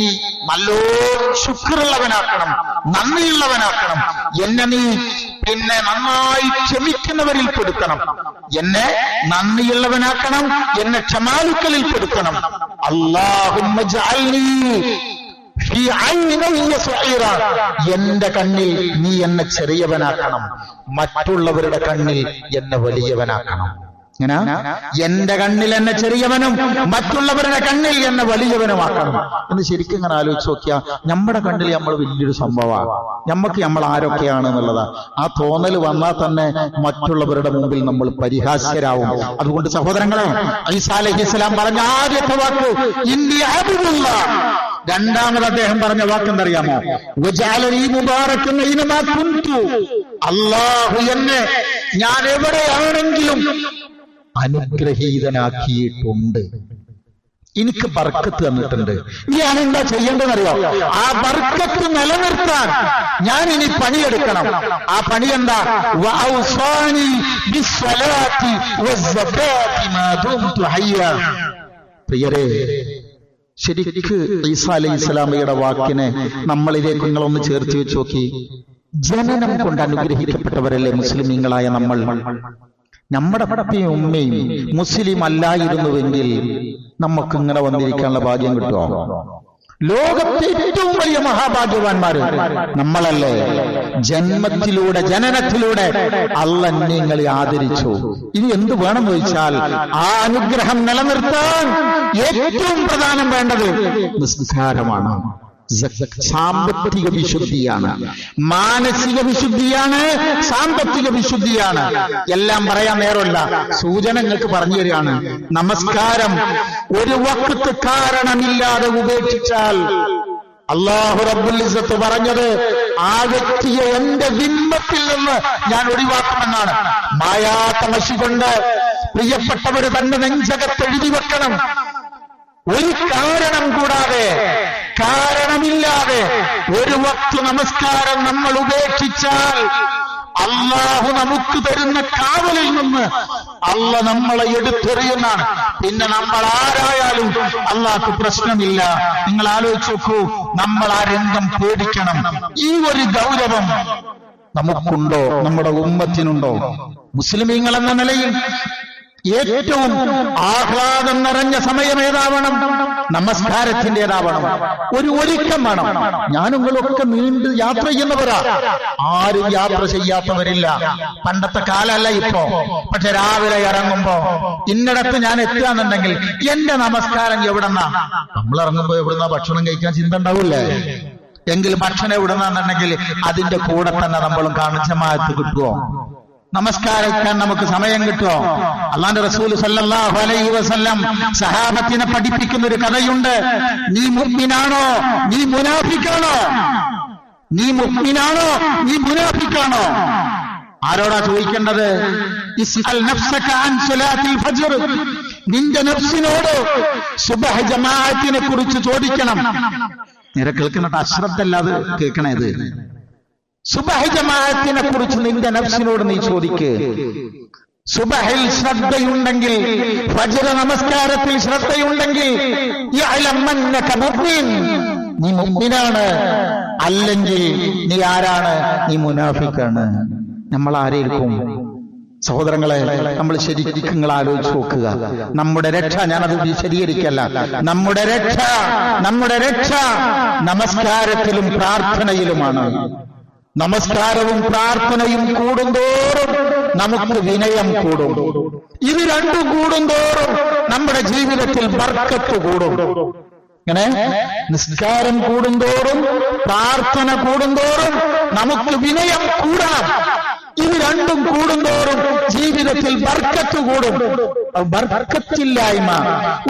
നല്ലോണം ശുക്റുള്ളവനാക്കണം, നന്ദിയുള്ളവനാക്കണം. എന്നെ നീ പിന്നെ നന്നായി ക്ഷമിക്കുന്നവരിൽ പെടുത്തണം. എന്നെ നന്ദിയുള്ളവനാക്കണം, എന്നെ ക്ഷമാലുക്കളിൽ പെടുത്തണം. അല്ലാഹുമ്മ ജഅൽനി ഫീ ഐനയ്യ സഈറാ, എന്റെ കണ്ണിൽ നീ എന്നെ ചെറിയവനാക്കണം, മറ്റുള്ളവരുടെ കണ്ണിൽ എന്നെ വലിയവനാക്കണം. ഇങ്ങനെ എന്റെ കണ്ണിൽ എന്നെ ചെറിയവനും മറ്റുള്ളവരുടെ കണ്ണിൽ എന്നെ വലിയവനുമാക്കണം എന്ന് ശരിക്കും ഇങ്ങനെ ആലോചിച്ച് നോക്കിയാ നമ്മുടെ കണ്ണിൽ നമ്മൾ വലിയൊരു സംഭവമാണ്. നമ്മൾ ആരൊക്കെയാണ് എന്നുള്ളതാ. ആ തോന്നൽ വന്നാൽ തന്നെ മറ്റുള്ളവരുടെ മുമ്പിൽ നമ്മൾ പരിഹാസ്യരാവും. അതുകൊണ്ട് സഹോദരങ്ങളെ, ഈസാ അലൈഹിസ്സലാം പറഞ്ഞ ആദ്യത്തെ വാക്ക് ഇന്നി അബ്ദുല്ലാഹ്. രണ്ടാമത് അദ്ദേഹം പറഞ്ഞ വാക്ക് എന്തറിയാമോ? വജഅലനി മുബാറകൻ ഐനമാ കുന്തു. അല്ലാഹു എന്നെ ഞാൻ എവിടെയാണെങ്കിലും അനുഗ്രഹീതനാക്കിയിട്ടുണ്ട്, എനിക്ക് ബർക്കത്ത് തന്നിട്ടുണ്ട്. ഞാൻ എന്താ ചെയ്യേണ്ടതെന്നറിയോ? ആ ബർക്കത്ത് നിലനിർത്താൻ ഞാൻ ഇനി പണിയെടുക്കണം. ആ പണി എന്താ? വഔസാനി ബിസ്സലാത്തി വസ്സകാത്തി മാ ദുംതു ഹയ്യ. പ്രിയരേ, ശരിക്ക് ഈസാ അലൈഹിസ്സലാമയുടെ വാക്കിനെ നമ്മളിലേക്ക് നിങ്ങളൊന്ന് ചേർത്ത് വെച്ച് നോക്കി. ജനനം കൊണ്ട് അനുഗ്രഹിക്കപ്പെട്ടവരല്ലേ മുസ്ലിമീങ്ങളായ നമ്മൾ? നമ്മുടെ പപ്പയും ഉമ്മയും മുസ്ലിം അല്ലായിരുന്നുവെങ്കിൽ നമുക്ക് ഇങ്ങനെ വന്നിരിക്കാനുള്ള ഭാഗ്യം കിട്ടുമോ? ലോകത്തെ ഏറ്റവും വലിയ മഹാഭാഗ്യവാന്മാര് നമ്മളല്ലേ? ജന്മത്തിലൂടെ, ജനനത്തിലൂടെ അല്ലാഹ് നിങ്ങളെ ആദരിച്ചു. ഇനി എന്ത് വേണമെന്ന് ചോദിച്ചാൽ ആ അനുഗ്രഹം നിലനിർത്താൻ ഏറ്റവും പ്രധാനം വേണ്ടത് നിസ്കാരമാണ്. സാമ്പത്തിക വിശുദ്ധിയാണ്, മാനസിക വിശുദ്ധിയാണ്, സാമ്പത്തിക വിശുദ്ധിയാണ്. എല്ലാം പറയാൻ നേരമല്ല, സൂചന നിങ്ങൾക്ക് പറഞ്ഞു തരികയാണ്. നമസ്കാരം ഒരു വഖ്ത് കാരണമില്ലാതെ ഉപേക്ഷിച്ചാൽ അല്ലാഹു റബ്ബുൽ ഇസ്സത്ത് പറഞ്ഞത് ആ വ്യക്തിയെ എന്റെ ദിമ്മത്തിൽ നിന്ന് ഞാൻ ഒഴിവാക്കുമെന്നാണ്. മായാത്ത മഷി കൊണ്ട് പ്രിയപ്പെട്ടവര് തന്നെ നെഞ്ചകത്ത് എഴുതി വെക്കണം. ഒരു കാരണം കൂടാതെ കാരണമില്ലാതെ ഒരു വക്ത് നമസ്കാരം നമ്മൾ ഉപേക്ഷിച്ചാൽ അള്ളാഹു നമുക്ക് തരുന്ന കാവലിൽ നിന്ന് അള്ള നമ്മളെ എടുത്തെറിയുന്നതാണ്. പിന്നെ നമ്മൾ ആരായാലും അള്ളാഹ്ക്ക് പ്രശ്നമില്ല. നിങ്ങൾ ആലോചിച്ച് നോക്കൂ, നമ്മൾ ആ രംഗം പേടിക്കണം. ഈ ഒരു ഗൗരവം നമുക്കുണ്ടോ? നമ്മുടെ ഉമ്മത്തിനുണ്ടോ? മുസ്ലിമീങ്ങൾ എന്ന നിലയിൽ ഏറ്റവും ആഹ്ലാദം നിറഞ്ഞ സമയം ഏതാവണം? നമസ്കാരത്തിൻ്റെതാവണം. ഒരു ഒരുക്കം വേണം. ഞാനുങ്ങളൊക്കെ നീണ്ട് യാത്ര ചെയ്യുന്നവരാ, ആരും യാത്ര ചെയ്യാത്തവരില്ല. പണ്ടത്തെ കാലമല്ല ഇപ്പോ. പക്ഷെ രാവിലെ ഇറങ്ങുമ്പോ ഇന്നിടത്ത് ഞാൻ എത്തുകയെന്നുണ്ടെങ്കിൽ എന്റെ നമസ്കാരം എവിടെന്നാ? നമ്മൾ ഇറങ്ങുമ്പോ എവിടുന്നാ ഭക്ഷണം കഴിക്കാൻ ചിന്ത ഉണ്ടാവൂലേ? എങ്കിൽ ഭക്ഷണം എവിടുന്നാന്നുണ്ടെങ്കിൽ അതിന്റെ കൂടെ തന്നെ നമ്മളും കാണും. ജമാഅത്ത് കിട്ടുമോ? നമസ്കാരിക്കാൻ നമുക്ക് സമയം കിട്ടുമോ? അല്ലാഹുവിന്റെ റസൂൽ സല്ലല്ലാഹു അലൈഹി വസല്ലം സഹാബത്തിനെ പഠിപ്പിക്കുന്ന ഒരു കഥയുണ്ട്. നീ മുഅ്മിനാണോ? നീ മുനാഫിക്കാണോ? നീ മുഅ്മിനാണോ? നീ മുനാഫിക്കാണോ? ആരോടാ ചോദിക്കേണ്ടത്? ഇസ്അൽ നഫ്സക അൻ സ്വലാത്തിൽ ഫജ്ർ. നിന്റെ നഫ്സിനോട് സുബ്ഹ് ജമാഅത്തിനെ കുറിച്ച് ചോദിക്കണം. നേരെ കേൾക്കുന്നത് അശ്രദ്ധല്ലാതെ കേൾക്കണേത്. സുബ്ഹ് ജമാഅത്തിനെ കുറിച്ച് നിന്റെ നഫ്സിനോട് നീ ചോദിക്ക്. സുബ്ഹിൽ ശ്രദ്ധയുണ്ടെങ്കിൽ, ഫജ്ർ നമസ്കാരത്തിൽ ശ്രദ്ധയുണ്ടെങ്കിൽ, യഅലം അന്നക മുഅ്മിൻ, നീ മുഅ്മിനാണ്. അല്ലെങ്കിൽ നീ ആരാണ്? നീ മുനാഫിക്കാണ്. നമ്മൾ ആരെയിരിക്കും? സഹോദരങ്ങളെ, നമ്മൾ ശരിക്കും നിങ്ങൾ ആലോചിച്ച് നോക്കുക. നമ്മുടെ രക്ഷ, ഞാനത് വിശദീകരിക്കല്ല, നമ്മുടെ രക്ഷ നമസ്കാരത്തിലും പ്രാർത്ഥനയിലുമാണ്. നമസ്കാരവും പ്രാർത്ഥനയും കൂടുന്തോറും നമുക്ക് വിനയം കൂടും. ഇത് രണ്ടും കൂടുന്തോറും നമ്മുടെ ജീവിതത്തിൽ ബർക്കത്ത് കൂടും. ഇങ്ങനെ നിസ്കാരം കൂടുന്തോറും പ്രാർത്ഥന കൂടുന്തോറും നമുക്ക് വിനയം കൂടാം. ഇത് രണ്ടും കൂടുന്തോറും ജീവിതത്തിൽ ബർക്കത്ത് കൂടും. ബർക്കത്തില്ലായ്മ,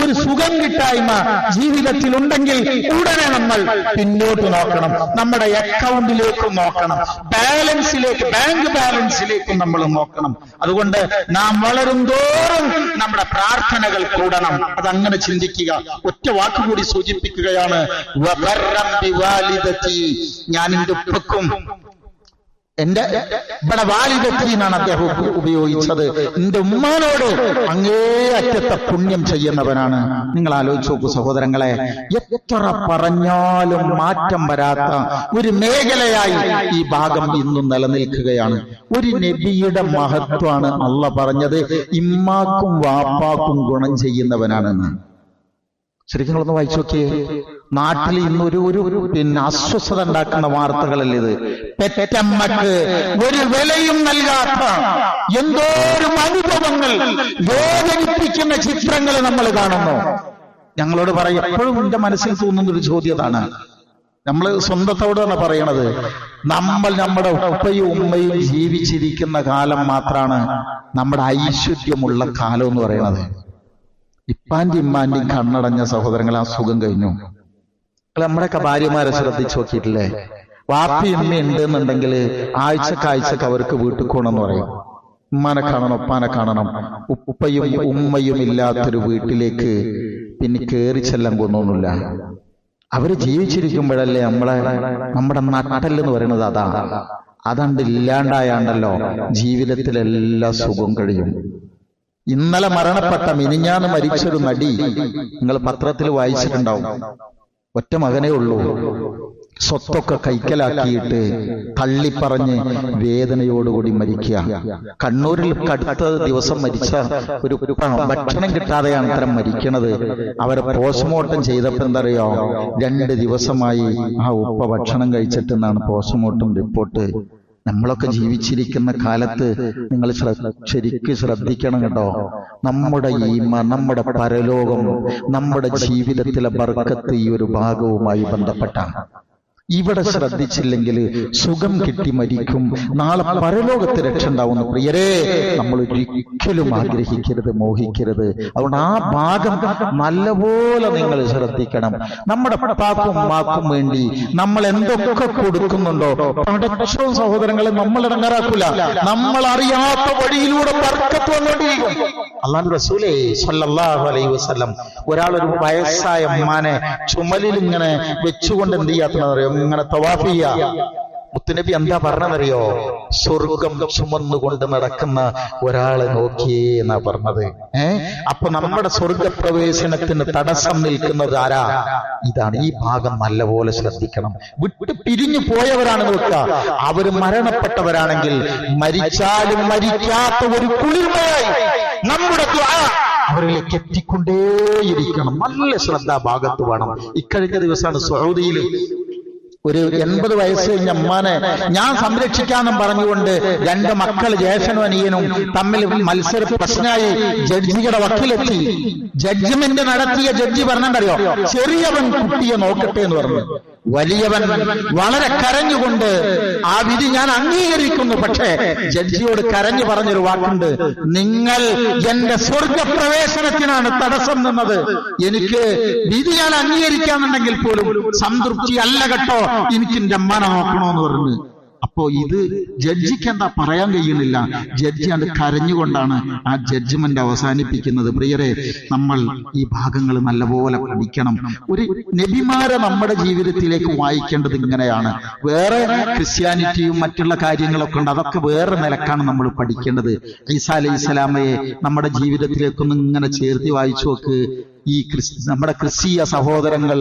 ഒരു സുഖം കിട്ടായ്മ ജീവിതത്തിൽ ഉണ്ടെങ്കിൽ ഉടനെ നമ്മൾ പിന്നോട്ട് നോക്കണം. നമ്മുടെ അക്കൗണ്ടിലേക്ക് നോക്കണം, ബാലൻസിലേക്ക്, ബാങ്ക് ബാലൻസിലേക്കും നമ്മൾ നോക്കണം. അതുകൊണ്ട് നാം വളരും തോറും നമ്മുടെ പ്രാർത്ഥനകൾ കൂടണം. അതങ്ങനെ ചിന്തിക്കുക. ഒറ്റ വാക്കുകൂടി സൂചിപ്പിക്കുകയാണ്, ഞാൻ എന്റെ ഉപ്പക്കും, എന്റെ ഇവിടെ വാലിദത്തി എന്നാണ് അദ്ദേഹം ഉപയോഗിച്ചത്. എന്റെ ഉമ്മാനോട് അങ്ങേയറ്റത്തെ പുണ്യം ചെയ്യുന്നവനാണ്. നിങ്ങൾ ആലോചിച്ച് നോക്കൂ സഹോദരങ്ങളെ, എത്ര പറഞ്ഞാലും മാറ്റം വരാത്ത ഒരു മേഖലയായി ഈ ഭാഗം ഇന്നും നിലനിൽക്കുകയാണ്. ഒരു നബിയുടെ മഹത്വമാണ് അള്ളാഹ് പറഞ്ഞത്, ഇമ്മാക്കും വാപ്പാക്കും ഗുണം ചെയ്യുന്നവനാണെന്ന്. ശരിക്കും നിങ്ങളൊന്ന് വായിച്ചു നോക്കിയേ. നാട്ടിൽ ഇന്നൊരു അസ്വസ്ഥത ഉണ്ടാക്കുന്ന വാർത്തകളല്ലേ ഇത്. പെറ്റമ്മക്ക് ഒരു വിലയും നൽകാത്ത എന്തോരം അനുഭവങ്ങൾ, വേദനിപ്പിക്കുന്ന ചിത്രങ്ങൾ നമ്മൾ കാണുന്നു. ഞങ്ങളോട് പറയും, എപ്പോഴും എന്റെ മനസ്സിൽ തോന്നുന്നൊരു ചോദ്യതാണ്. നമ്മൾ സ്വന്തത്തോടാണ് പറയണത്. നമ്മൾ നമ്മുടെ ഉപ്പയും ഉമ്മയും ജീവിച്ചിരിക്കുന്ന കാലം മാത്രമാണ് നമ്മുടെ ഐശ്വര്യമുള്ള കാലം എന്ന് പറയുന്നത്. ഇപ്പാന്റെ ഇമ്മാന്റെയും കണ്ണടഞ്ഞ സഹോദരങ്ങൾ ആ സുഖം കഴിഞ്ഞു. നമ്മുടെയൊക്കെ ഭാര്യമാരെ ശ്രദ്ധിച്ചു നോക്കിയിട്ടില്ലേ? വാപ്പി ഉമ്മ ഉണ്ട് എന്നുണ്ടെങ്കിൽ ആഴ്ചക്ക് അവർക്ക് വീട്ടിൽ പോകണമെന്ന് പറയും. ഉമ്മാനെ കാണണം, ഉപ്പാനെ കാണണം. ഉപ്പയും ഉമ്മയും ഇല്ലാത്തൊരു വീട്ടിലേക്ക് പിന്നെ കയറി ചെല്ലാൻ കൊന്നൊന്നുമില്ല. അവര് ജീവിച്ചിരിക്കുമ്പോഴല്ലേ നമ്മുടെ നട്ടല്ലെന്ന് പറയുന്നത് അതാ. അതണ്ട് ഇല്ലാണ്ടായാണ്ടല്ലോ ജീവിതത്തിലെല്ലാ സുഖം കഴിയും. ഇന്നലെ മരണപ്പെട്ട, മിനിഞ്ഞാന്ന് മരിച്ചൊരു നടി നിങ്ങൾ പത്രത്തിൽ വായിച്ചിട്ടുണ്ടാവും. ഒറ്റ മകനേ ഉള്ളൂ. സ്വത്തൊക്കെ കൈക്കലാക്കിയിട്ട് തള്ളിപ്പറഞ്ഞ് വേദനയോടുകൂടി മരിക്കുക. കണ്ണൂരിൽ അടുത്ത ദിവസം മരിച്ച ഒരു ഭക്ഷണം കിട്ടാതെയാണ് ഇത്തരം മരിക്കണത്. അവരെ പോസ്റ്റ്മോർട്ടം ചെയ്തപ്പോൾ എന്തറിയോ, 2 ദിവസമായി ആ ഉപ്പ ഭക്ഷണം കഴിച്ചിട്ടെന്നാണ് പോസ്റ്റ്മോർട്ടം റിപ്പോർട്ട്. നമ്മളൊക്കെ ജീവിച്ചിരിക്കുന്ന കാലത്ത് നിങ്ങൾ ശരിക്കും ശ്രദ്ധിക്കണം കേട്ടോ. നമ്മുടെ ഈമാൻ, നമ്മുടെ പരലോകം, നമ്മുടെ ജീവിതത്തിലെ ബർക്കത്ത് ഈ ഒരു ഭാഗവുമായി ബന്ധപ്പെട്ടാണ്. ഇവിടെ ശ്രദ്ധിച്ചില്ലെങ്കിൽ സുഖം കിട്ടി മരിക്കും, നാളെ പരലോകത്ത് രക്ഷ ഉണ്ടാവുന്ന പ്രിയരെ നമ്മൾ ഒരിക്കലും ആഗ്രഹിക്കരുത്, മോഹിക്കരുത്. അതുകൊണ്ട് ആ ഭാഗം നല്ലപോലെ നിങ്ങൾ ശ്രദ്ധിക്കണം. നമ്മുടെ പപ്പാക്കും ഉമ്മാക്കും വേണ്ടി നമ്മൾ എന്തൊക്കെ കൊടുക്കുന്നുണ്ടോ പടച്ചോ സഹോദരങ്ങളെ നമ്മൾ ഇടങ്ങാറാക്കൂല. നമ്മൾ അറിയാത്ത വഴിയിലൂടെ ബർക്കത്ത് വന്നുകൊണ്ടിരിക്കും. അല്ലാഹു റസൂലേ സ്വല്ലല്ലാഹു അലൈഹി വസല്ലം ഒരാളൊരു വയസ്സായ ഉമ്മാനെ ചുമലിൽ ഇങ്ങനെ വെച്ചുകൊണ്ട് എന്ത് ചെയ്യാത്തറിയോ, ഇങ്ങനെ തവാഫ് ചെയ്യാ. മുത്തുനബി എന്താ പറഞ്ഞതറിയോ? സ്വർഗം ചുമന്നുകൊണ്ട് നടക്കുന്ന ഒരാളെ നോക്കിയേ എന്നാ പറഞ്ഞത്. അപ്പൊ നമ്മുടെ സ്വർഗപ്രവേശനത്തിന് തടസ്സം നിൽക്കുന്നത് ആരാ? ഇതാണ്. ഈ ഭാഗം നല്ലപോലെ ശ്രദ്ധിക്കണം. വിട്ട് പിരിഞ്ഞു പോയവരാണ് നോക്കുക. അവര് മരണപ്പെട്ടവരാണെങ്കിൽ മരിച്ചാലും മരിക്കാത്ത ഒരു കുളിർമയായി നമ്മുടെ ദുആ അവരിലേക്ക് എത്തിക്കൊണ്ടേയിരിക്കണം. നല്ല ശ്രദ്ധ ഭാഗത്ത് വേണം. ഇക്കഴിഞ്ഞ ദിവസമാണ് സൗദിയിൽ ഒരു 80 വയസ്സ് കഴിഞ്ഞ അമ്മാനെ ഞാൻ സംരക്ഷിക്കാമെന്നും പറഞ്ഞുകൊണ്ട് 2 മക്കൾ ജ്യേഷ്ഠനും അനിയനും തമ്മിൽ മത്സര പ്രശ്നമായി ജഡ്ജിയുടെ വക്കിലെത്തി. ജഡ്ജ്മെന്റ് നടത്തിയ ജഡ്ജി പറഞ്ഞറിയോ, ചെറിയവൻ കുട്ടിയെ നോക്കട്ടെ എന്ന് പറഞ്ഞു. വലിയവൻ വളരെ കരഞ്ഞുകൊണ്ട് ആ വിധി ഞാൻ അംഗീകരിക്കുന്നു, പക്ഷേ ജഡ്ജിയോട് കരഞ്ഞു പറഞ്ഞൊരു വാക്കുണ്ട്, നിങ്ങൾ എന്റെ സ്വർഗപ്രവേശനത്തിനാണ് തടസ്സം നിന്നത്. എനിക്ക് വിധി ഞാൻ അംഗീകരിക്കാമെന്നുണ്ടെങ്കിൽ പോലും സംതൃപ്തി അല്ല കേട്ടോ, എനിക്ക് എന്റെ അമ്മനെ നോക്കണോന്ന് പറഞ്ഞു. അപ്പോ ഇത് ജഡ്ജിക്ക് എന്താ പറയാൻ കഴിയുന്നില്ല. ജഡ്ജി അത് കരഞ്ഞുകൊണ്ടാണ് ആ ജഡ്ജ്മെന്റ് അവസാനിപ്പിക്കുന്നത്. പ്രിയരെ, നമ്മൾ ഈ ഭാഗങ്ങൾ നല്ലപോലെ പഠിക്കണം. ഒരു നബിമാരെ നമ്മുടെ ജീവിതത്തിലേക്ക് വായിക്കേണ്ടത് ഇങ്ങനെയാണ്. വേറെ ക്രിസ്ത്യാനിറ്റിയും മറ്റുള്ള കാര്യങ്ങളൊക്കെ ഉണ്ട്, അതൊക്കെ വേറെ നിലക്കാണ് നമ്മൾ പഠിക്കേണ്ടത്. ഈസാ അലൈഹിസ്സലാമയെ നമ്മുടെ ജീവിതത്തിലേക്കൊന്ന് ഇങ്ങനെ ചേർത്തി വായിച്ചു നോക്ക്. ഈ നമ്മുടെ ക്രിസ്തീയ സഹോദരങ്ങൾ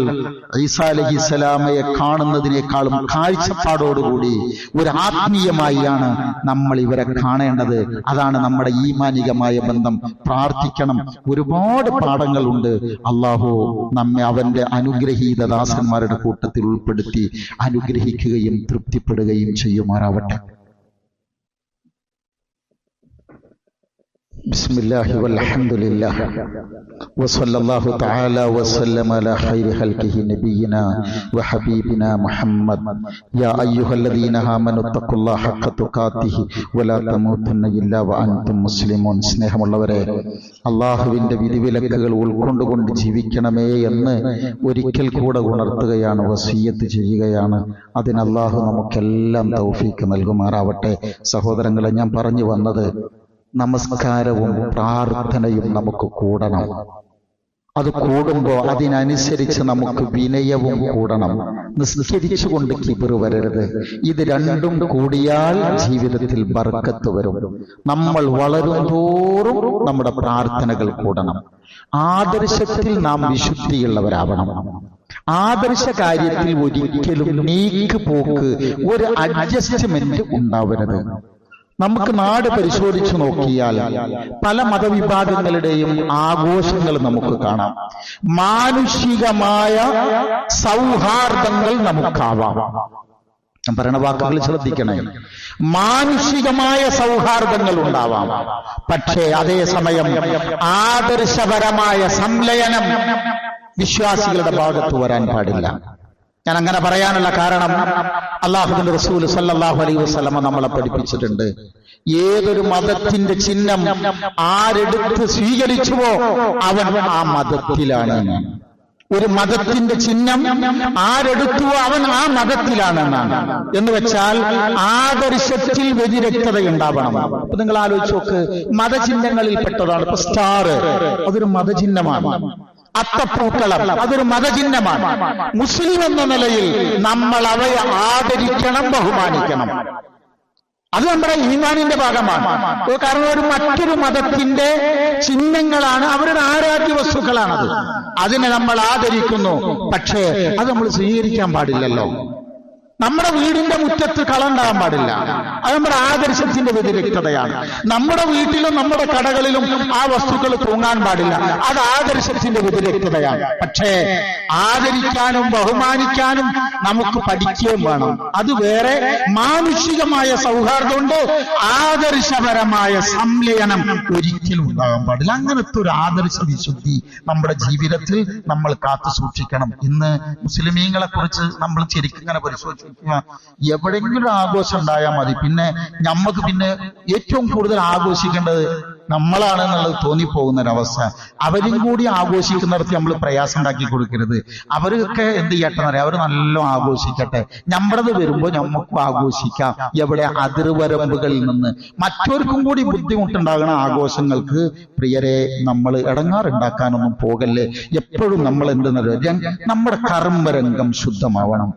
ഈസാ അലൈഹിസ്സലാമയെ കാണുന്നതിനേക്കാളും കാഴ്ചപ്പാടോടുകൂടി ഒരു ആത്മീയമായാണ് നമ്മൾ ഇവരെ കാണേണ്ടത്. അതാണ് നമ്മുടെ ഈമാനികമായ ബന്ധം. പ്രാർത്ഥിക്കണം. ഒരുപാട് പാഠങ്ങളുണ്ട്. അള്ളാഹു നമ്മെ അവന്റെ അനുഗ്രഹീത ദാസന്മാരുടെ കൂട്ടത്തിൽ ഉൾപ്പെടുത്തി അനുഗ്രഹിക്കുകയും തൃപ്തിപ്പെടുകയും ചെയ്യുമാറാവട്ടെ. ബിസ്മില്ലാഹി വൽഹംദുലില്ലാഹ് വസല്ലല്ലാഹു തആല വസല്ലമ അലാ ഖൈരി ഖൽഖിഹി നബിയിനാ വഹബീബിനാ മുഹമ്മദ് യാ അയ്യുഹല്ലദീന ആമനു തഖുല്ലാഹ ഹഖ്ക തുഖാതിഹി വലാ തമൂതുന്ന ഇല്ലാ വഅൻതും മുസ്ലിമൂൻ. സ്നേഹമുള്ളവരെ, അള്ളാഹുവിന്റെ വിധിവിലക്കുകൾ ഉൾക്കൊണ്ടുകൊണ്ട് ജീവിക്കണമേ എന്ന് ഒരിക്കൽ കൂടെ ഉണർത്തുകയാണ്, വസിയ്യത്ത് ചെയ്യുകയാണ്. അതിന് അള്ളാഹു നമുക്കെല്ലാം തൗഫീക്ക് നൽകുമാറാവട്ടെ. സഹോദരങ്ങളെ, ഞാൻ പറഞ്ഞു വന്നത് നമസ്കാരവും പ്രാർത്ഥനയും നമുക്ക് കൂടണം. അത് കൂടുമ്പോൾ അതിനനുസരിച്ച് നമുക്ക് വിനയവും കൂടണം. നിസ്കരിച്ചുകൊണ്ട് കിബിറ് വരരുത്. ഇത് രണ്ടും കൂടിയാൽ ജീവിതത്തിൽ ബർക്കത്ത് വരും. നമ്മൾ വളരും തോറും നമ്മുടെ പ്രാർത്ഥനകൾ കൂടണം. ആദർശത്തിൽ നാം വിശുദ്ധിയുള്ളവരാവണം. ആദർശ കാര്യത്തിൽ ഒരിക്കലും നീക്കുപോക്ക്, ഒരു അഡ്ജസ്റ്റ്മെന്റ് ഉണ്ടാവരുത്. നമുക്ക് നാട് പരിശോധിച്ചു നോക്കിയാൽ പല മതവിഭാഗങ്ങളുടെയും ആഘോഷങ്ങൾ നമുക്ക് കാണാം. മാനുഷികമായ സൗഹാർദ്ദങ്ങൾ നമുക്കാവാം. ഞാൻ പറയുന്ന വാക്കുകൾ ശ്രദ്ധിക്കണേ. മാനുഷികമായ സൗഹാർദ്ദങ്ങൾ ഉണ്ടാവാം, പക്ഷേ അതേസമയം ആദർശപരമായ സംലയനം വിശ്വാസികളുടെ ഭാഗത്ത് വരാൻ പാടില്ല. ഞാൻ അങ്ങനെ പറയാനുള്ള കാരണം, അല്ലാഹുവിന്റെ റസൂൽ സല്ലല്ലാഹു അലൈഹി വസല്ലമ നമ്മളെ പഠിപ്പിച്ചിട്ടുണ്ട്. ഏതൊരു മതത്തിന്റെ ചിഹ്നം ആരെടുത്ത് സ്വീകരിച്ചുവോ അവൻ ആ മതത്തിലാണ്. ഒരു മതത്തിന്റെ ചിഹ്നം ആരെടുത്തുവോ അവൻ ആ മതത്തിലാണെന്നാണ്. എന്ന് വെച്ചാൽ ആദർശത്തിൽ വ്യതിരക്തതയുണ്ടാവണം. അപ്പൊ നിങ്ങൾ ആലോചിച്ച് നോക്ക്, മതചിഹ്നങ്ങളിൽ പെട്ടതാണ്. ഇപ്പൊ സ്റ്റാർ, അതൊരു മതചിഹ്നമാണ്. അത്തപ്പൂക്കളം, അതൊരു മതചിഹ്നമാണ്. മുസ്ലിം എന്ന നിലയിൽ നമ്മൾ അവയെ ആദരിക്കണം, ബഹുമാനിക്കണം. അത് നമ്മുടെ ഈമാനിന്റെ ഭാഗമാണ്. കാരണം ഒരു മറ്റൊരു മതത്തിന്റെ ചിഹ്നങ്ങളാണ്, അവരുടെ ആരാധ്യ വസ്തുക്കളാണത്. അതിനെ നമ്മൾ ആദരിക്കുന്നു, പക്ഷേ അത് നമ്മൾ സ്വീകരിക്കാൻ പാടില്ലല്ലോ. നമ്മുടെ വീടിന്റെ മുറ്റത്ത് കളണ്ടാകാൻ പാടില്ല. അത് നമ്മുടെ ആദർശത്തിന്റെ വ്യതിരിക്തതയാണ്. നമ്മുടെ വീട്ടിലും നമ്മുടെ കടകളിലും ആ വസ്തുക്കൾ തൂങ്ങാൻ പാടില്ല. അത് ആദർശത്തിന്റെ വ്യതിരിക്തതയാണ്. പക്ഷേ ആദരിക്കാനും ബഹുമാനിക്കാനും നമുക്ക് പഠിക്കുകയും വേണം. അത് വേറെ. മാനുഷികമായ സൗഹാർദ്ദമുണ്ട്, ആദർശപരമായ സംലയനം ഒരിക്കലും ഉണ്ടാകാൻ പാടില്ല. അങ്ങനത്തെ ഒരു ആദർശ വിശുദ്ധി നമ്മുടെ ജീവിതത്തിൽ നമ്മൾ കാത്തു സൂക്ഷിക്കണം. ഇന്ന് മുസ്ലിമീങ്ങളെ കുറിച്ച് നമ്മൾ ശരിക്കും ഇങ്ങനെ പരിശോധിച്ചു, എവിടെയെങ്കിലും ആഘോഷം ഉണ്ടായാൽ മതി, പിന്നെ നമുക്ക് ഏറ്റവും കൂടുതൽ ആഘോഷിക്കേണ്ടത് നമ്മളാണ് എന്നുള്ളത് തോന്നിപ്പോകുന്നൊരവസ്ഥ. അവരും കൂടി ആഘോഷിക്കുന്നിടത്ത് നമ്മൾ പ്രയാസം ഉണ്ടാക്കി കൊടുക്കരുത്. അവരൊക്കെ എന്ത് ചെയ്യട്ടെന്നറിയാം, അവർ നല്ല ആഘോഷിക്കട്ടെ. നമ്മളത് വരുമ്പോൾ നമുക്കും ആഘോഷിക്കാം. എവിടെ? അതിർവരമ്പുകളിൽ നിന്ന് മറ്റവർക്കും കൂടി ബുദ്ധിമുട്ടുണ്ടാകുന്ന ആഘോഷങ്ങൾക്ക് പ്രിയരെ നമ്മൾ ഇടങ്ങാറുണ്ടാക്കാനൊന്നും പോകല്ലേ. എപ്പോഴും നമ്മൾ എന്തെന്നറിയാം, നമ്മുടെ കർമ്മരംഗം ശുദ്ധമാവണം.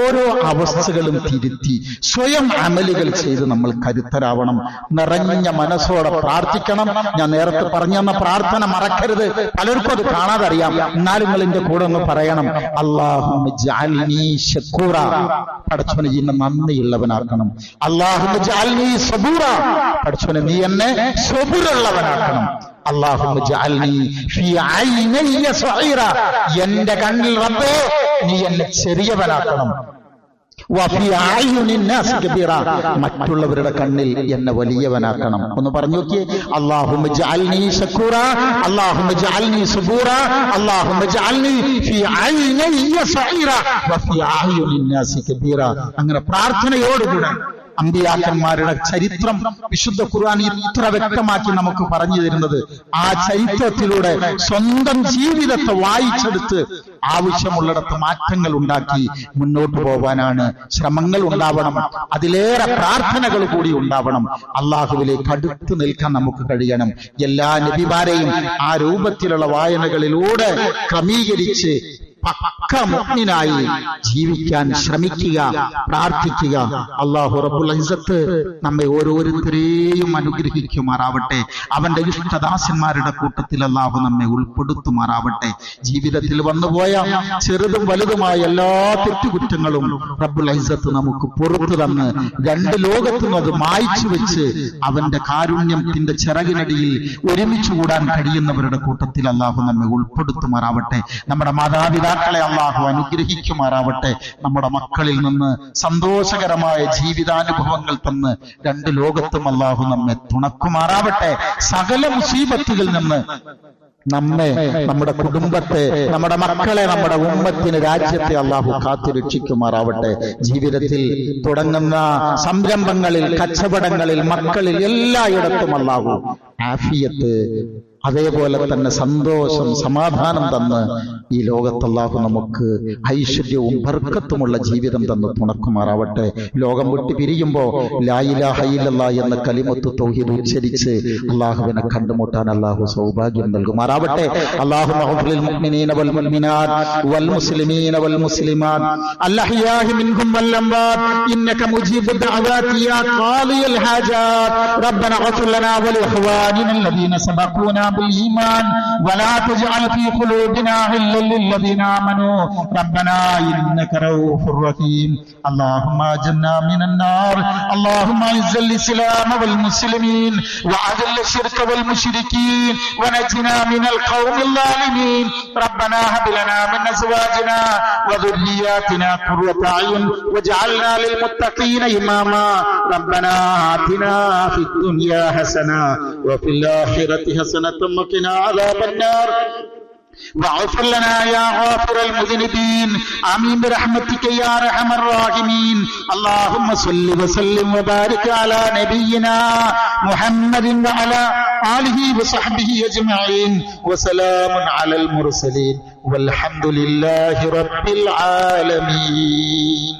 ഓരോ അവസ്ഥകളും തിരുത്തി സ്വയം അമലുകൾ ചെയ്ത് നമ്മൾ കരുത്തരാവണം. നിറഞ്ഞ മനസ്സോടെ പ്രാർത്ഥിക്കണം. ഞാൻ നേരത്തെ പറഞ്ഞു തന്ന പ്രാർത്ഥന മറക്കരുത്. പലർക്കും അത് കാണാതറിയാം. എന്നാലും നിങ്ങൾ എന്റെ കൂടെ ഒന്ന് പറയണം, അല്ലാഹുമ്മ ജഅൽനീ ശക്കൂറ, പടച്ചോനെ നീ എന്നെ നന്ദിയുള്ളവനാക്കണം. അല്ലാഹുമ്മ ജഅൽനീ സബൂറ, പടച്ചോനെ നീ എന്നെ സബൂറുള്ളവനാക്കണം. അല്ലാഹുമ്മ ജഅൽനീ ഫീ ഐനയ്യ സഈറ, എന്റെ കണ്ണിൽ റബ്ബേ നീ എന്നെ ചെറിയവനാക്കണം. വഫീ അയ്യുനിൻ നാസ് കബീറ, മറ്റുള്ളവരുടെ കണ്ണിൽ എന്നെ വലിയവനാക്കണം. ഒന്ന് പറഞ്ഞു നോക്കിയേ, അല്ലാഹുമ്മ ജഅൽനീ ശക്കൂറ, അല്ലാഹുമ്മ ജഅൽനീ സബൂറ, അല്ലാഹുമ്മ ജഅൽനീ ഫീ ഐനയ്യ സഈറ വഫീ അയ്യുനിൻ നാസ് കബീറ. അങ്ങനെ പ്രാർത്ഥനയോടുകൂടെ അമ്പിയാക്കന്മാരുടെ ചരിത്രം വിശുദ്ധ ഖുർആൻ ഇത്ര വ്യക്തമാക്കി നമുക്ക് പറഞ്ഞു തരുന്നത്, ആ ചരിത്രത്തിലൂടെ സ്വന്തം ജീവിതത്തെ വായിച്ചെടുത്ത് ആവശ്യമുള്ളിടത്ത് മാറ്റങ്ങൾ ഉണ്ടാക്കി മുന്നോട്ട് പോകാനാണ് ശ്രമങ്ങൾ ഉണ്ടാവണം. അതിലേറെ പ്രാർത്ഥനകൾ കൂടി ഉണ്ടാവണം. അള്ളാഹുവിലേക്ക് അടുത്ത് നിൽക്കാൻ നമുക്ക് കഴിയണം. എല്ലാ നബിമാരെയും ആ രൂപത്തിലുള്ള വായനകളിലൂടെ ക്രമീകരിച്ച് പക്ക മുഅ്മിനായി ജീവിക്കാൻ ശ്രമിക്കുക, പ്രാർത്ഥിക്കുക. അല്ലാഹു റബ്ബുൽ ഇസ്സത്ത് നമ്മെ ഓരോരുത്തരെയും അനുഗ്രഹിക്കുമാറാവട്ടെ. അവന്റെ ഇഷ്ടദാസന്മാരുടെ കൂട്ടത്തിൽ അല്ലാഹു നമ്മെ ഉൾപ്പെടുത്തുമാറാവട്ടെ. ജീവിതത്തിൽ വന്നുപോയ ചെറുതും വലുതുമായ എല്ലാ തെറ്റുകുറ്റങ്ങളും റബ്ബുൽ ഇസ്സത്ത് നമുക്ക് പുറത്തു തന്ന് രണ്ട് ലോകത്തുനിന്നും അത് മായ്ച്ചു വെച്ച് അവന്റെ കാരുണ്യത്തിന്റെ ചിറകിനടിയിൽ ഒരുമിച്ച് കൂടാൻ കഴിയുന്നവരുടെ കൂട്ടത്തിൽ അല്ലാഹു നമ്മെ ഉൾപ്പെടുത്തുമാറാവട്ടെ. നമ്മുടെ മാതാപിതാക്കളെ അല്ലാഹു അനുഗ്രഹിക്കുമാറാവട്ടെ. നമ്മുടെ മക്കളിൽ നിന്ന് സന്തോഷകരമായ ജീവിതാനുഭവങ്ങൾ തന്ന് രണ്ട് ലോകത്തും അല്ലാഹു നമ്മെ തുണക്കുമാറാവട്ടെ. സകല മുസീബത്തുകളിൽ നിന്ന് നമ്മെ, നമ്മുടെ കുടുംബത്തെ, നമ്മുടെ മക്കളെ, നമ്മുടെ ഉമ്മത്തിന്, രാജ്യത്തെ അല്ലാഹു കാത്തു രക്ഷിക്കുമാറാവട്ടെ. ജീവിതത്തിൽ തുടങ്ങുന്ന സംരംഭങ്ങളിൽ, കച്ചവടങ്ങളിൽ, മക്കളിൽ എല്ലായിടത്തും അല്ലാഹു ആഫിയത്ത്, അതേപോലെ തന്നെ സന്തോഷം, സമാധാനം തന്ന് ഈ ലോകത്ത് അല്ലാഹു നമുക്ക് ഐശ്വര്യവും ബർക്കത്തുമുള്ള ജീവിതം തന്ന് തുണക്കുമാറാവട്ടെ. ലോകം വിട്ട് പിരിയുമ്പോൾ ലാ ഇലാഹ ഇല്ലല്ലാഹ് എന്ന കലിമത്ത് തൗഹീദ് ഉച്ചരിച്ച് അല്ലാഹുവിനെ കണ്ടുമുട്ടാൻ അല്ലാഹു സൗഭാഗ്യം നൽകുമാറാവട്ടെ. അല്ലാഹുമ്മ ഗ്ഫിർ മുഅ്മിനീന വൽ മുഅ്മിനാത്ത് വൽ മുസ്ലിമീന വൽ മുസ്ലിമാത്ത് അൽഅഹ്യാഇ മിൻഹും വൽ അംവാത്ത് ഇന്നക മുജീബു ദഅവാതി യാ ഖാദിയൽ ഹാജാത്ത് റബ്ബന ഗ്ഫിർ ലനാ വൽ ഇഖ്വാനിന അല്ലദീന സബഖൂനാ بالإيمان ولا تجعل في قلوبنا غلا للذين آمنوا ربنا إنك رؤوف رحيم اللهم أجرنا من النار اللهم أعز الإسلام والمسلمين وأذل الشرك والمشركين ونجنا من القوم الظالمين ربنا هب لنا من أزواجنا وذرياتنا قرة أعين واجعلنا للمتقين إماما ربنا آتنا في الدنيا حسنة وفي الآخرة حسنة وقنا عذاب النار واغفر لنا يا غافر المذنبين آمين برحمتك يا أرحم الراحمين اللهم صل وسلم وبارك على نبينا محمد وعلى آله وصحبه أجمعين وسلام على المرسلين والحمد لله رب العالمين.